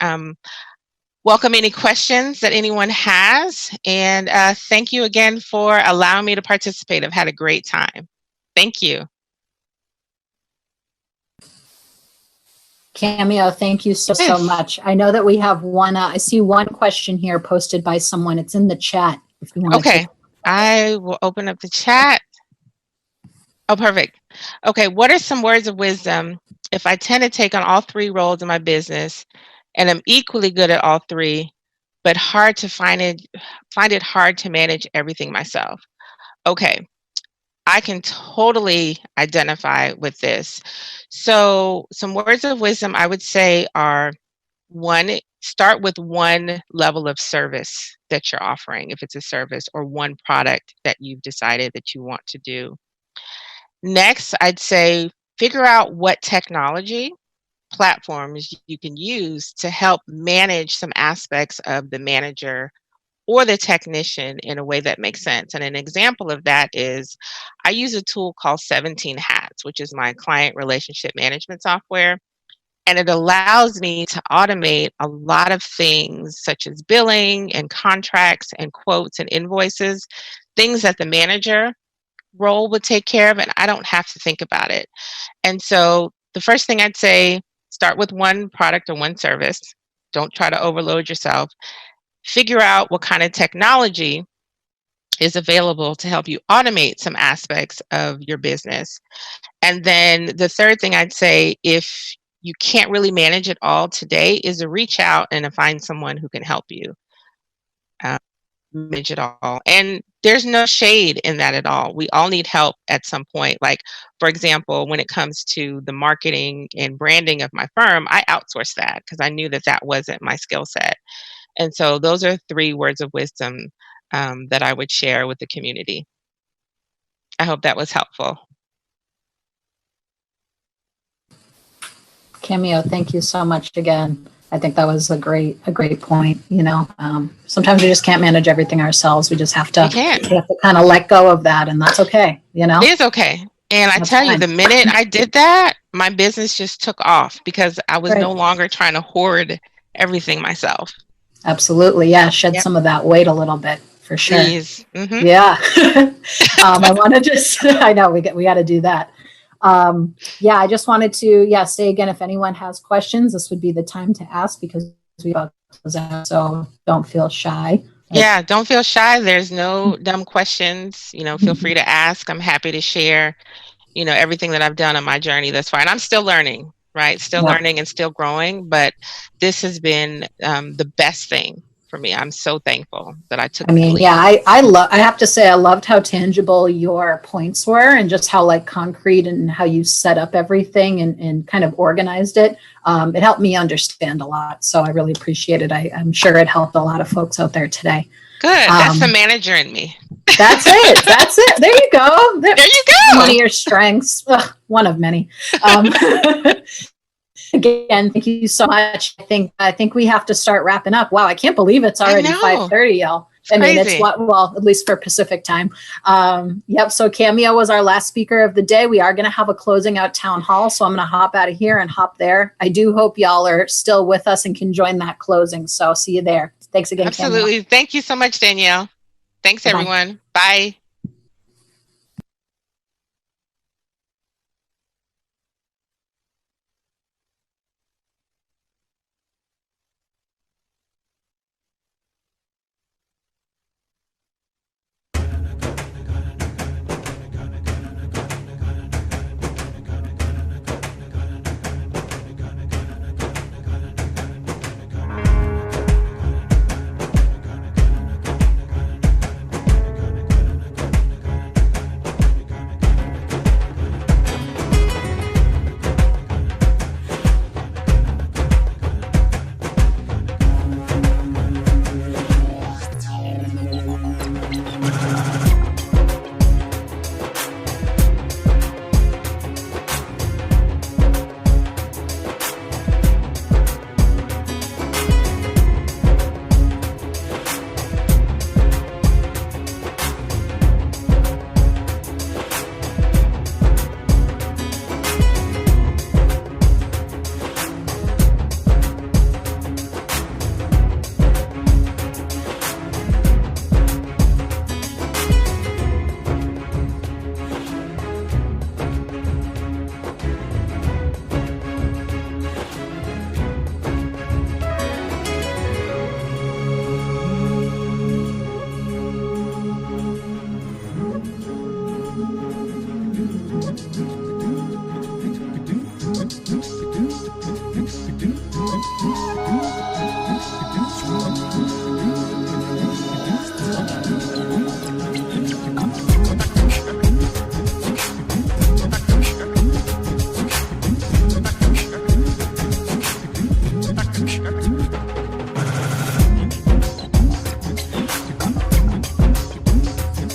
Welcome any questions that anyone has, and thank you again for allowing me to participate. I've had a great time. Thank you. Cameo, thank you so much. I know that we have one, I see one question here posted by someone. It's in the chat. If you want Okay, I will open up the chat. Oh, perfect. Okay, what are some words of wisdom if I tend to take on all three roles in my business and I'm equally good at all three, but find it hard to manage everything myself? Okay, I can totally identify with this. So some words of wisdom I would say are: one, start with one level of service that you're offering, if it's a service, or one product that you've decided that you want to do. Next, I'd say figure out what technology platforms you can use to help manage some aspects of the manager or the technician in a way that makes sense. And an example of that is, I use a tool called 17 Hats, which is my client relationship management software. And it allows me to automate a lot of things such as billing and contracts and quotes and invoices, things that the manager role would take care of, and I don't have to think about it. And so the first thing I'd say, start with one product or one service. Don't try to overload yourself. Figure out what kind of technology is available to help you automate some aspects of your business. And then the third thing I'd say, if you can't really manage it all today, is to reach out and to find someone who can help you manage it all. And there's no shade in that at all. We all need help at some point. Like, for example, when it comes to the marketing and branding of my firm, I outsourced that because I knew that that wasn't my skill set. And so those are three words of wisdom that I would share with the community. I hope that was helpful. Cameo, thank you so much again. I think that was a great point. Sometimes we just can't manage everything ourselves. We just have to kind of let go of that, and that's okay. It is okay. And I That's tell you, fine. the minute I did that, my business just took off because I was Right. no longer trying to hoard everything myself. Absolutely. Yeah. Shed Yep. some of that weight a little bit for sure. Please. Mm-hmm. Yeah. I want to just, I know we got to do that. Yeah, I just wanted to, say again, if anyone has questions, this would be the time to ask because we about to close out, so don't feel shy. Yeah, don't feel shy. There's no dumb questions. Feel free to ask. I'm happy to share, everything that I've done on my journey thus far. And I'm still learning, right? Still learning and still growing. But this has been the best thing for me. I'm so thankful that I took that leap. I have to say, I loved how tangible your points were and just how like concrete and how you set up everything and kind of organized it. It helped me understand a lot. So I really appreciate it. I'm sure it helped a lot of folks out there today. Good. That's the manager in me. That's it. That's it. There you go. There you go. One of your strengths. Ugh, one of many. Again, thank you so much. I think we have to start wrapping up. Wow, I can't believe it's already 5:30, y'all. It's at least for Pacific time. Yep. So Cameo was our last speaker of the day. We are going to have a closing out town hall. So I'm going to hop out of here and hop there. I do hope y'all are still with us and can join that closing. So see you there. Thanks again. Absolutely. Cameo. Thank you so much, Danielle. Thanks, Bye-bye. everyone. Bye.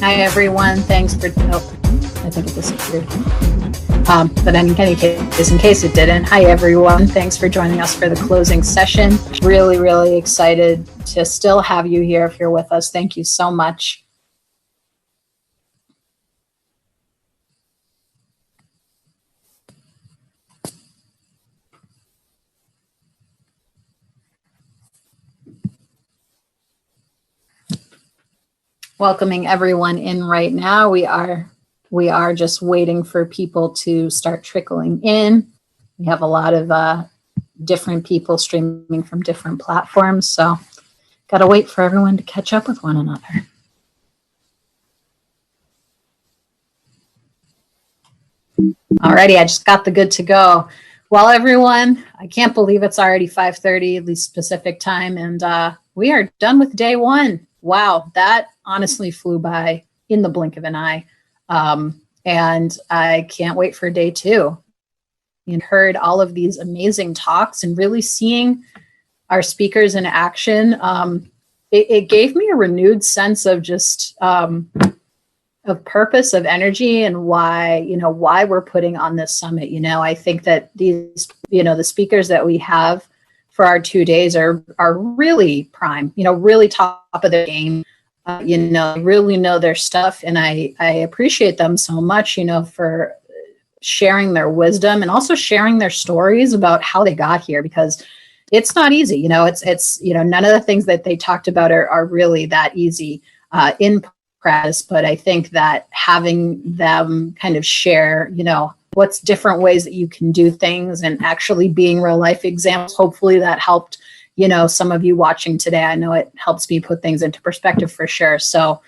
Hi, everyone. Thanks for, I think it disappeared. But in any case, in case it didn't, hi, everyone. Thanks for joining us for the closing session. Really, really excited to still have you here if you're with us. Thank you so much. Welcoming everyone in right now. We are just waiting for people to start trickling in. We have a lot of different people streaming from different platforms, so got to wait for everyone to catch up with one another. Alrighty, I just got the good to go. Well, everyone, I can't believe it's already 5:30, at least Pacific time, and we are done with day one. Wow, that honestly flew by in the blink of an eye. And I can't wait for day two. You heard all of these amazing talks and really seeing our speakers in action. It gave me a renewed sense of just of purpose, of energy, and why we're putting on this summit. I think that these, the speakers that we have for our 2 days are really prime, really top of the game. They really know their stuff, and I appreciate them so much, for sharing their wisdom and also sharing their stories about how they got here, because it's not easy. It's none of the things that they talked about are really that easy in practice. But I think that having them kind of share, what's different ways that you can do things and actually being real life examples, hopefully that helped, some of you watching today. I know it helps me put things into perspective for sure. So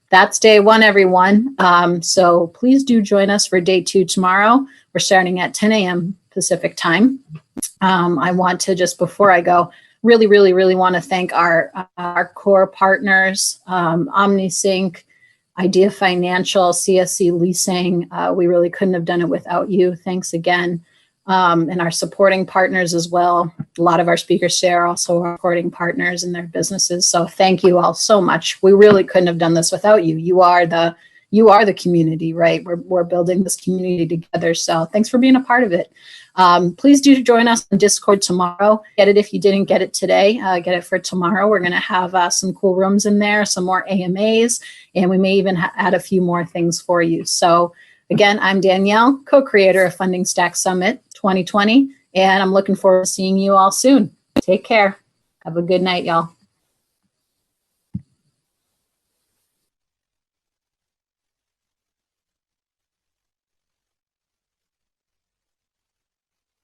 that's day one, everyone. So please do join us for day 2 tomorrow. We're starting at 10 a.m. Pacific time. I want to, just before I go, really, really, really want to thank our core partners, OmniSync, Idea Financial, CSC Leasing. We really couldn't have done it without you. Thanks again. And our supporting partners as well. A lot of our speakers today are also our supporting partners in their businesses. So thank you all so much. We really couldn't have done this without you. You are the community, right? We're building this community together. So thanks for being a part of it. Please do join us on Discord tomorrow. Get it if you didn't get it today. Get it for tomorrow. We're going to have some cool rooms in there, some more AMAs, and we may even add a few more things for you. So again, I'm Danielle, co-creator of Funding Stack Summit 2020, and I'm looking forward to seeing you all soon. Take care. Have a good night, y'all.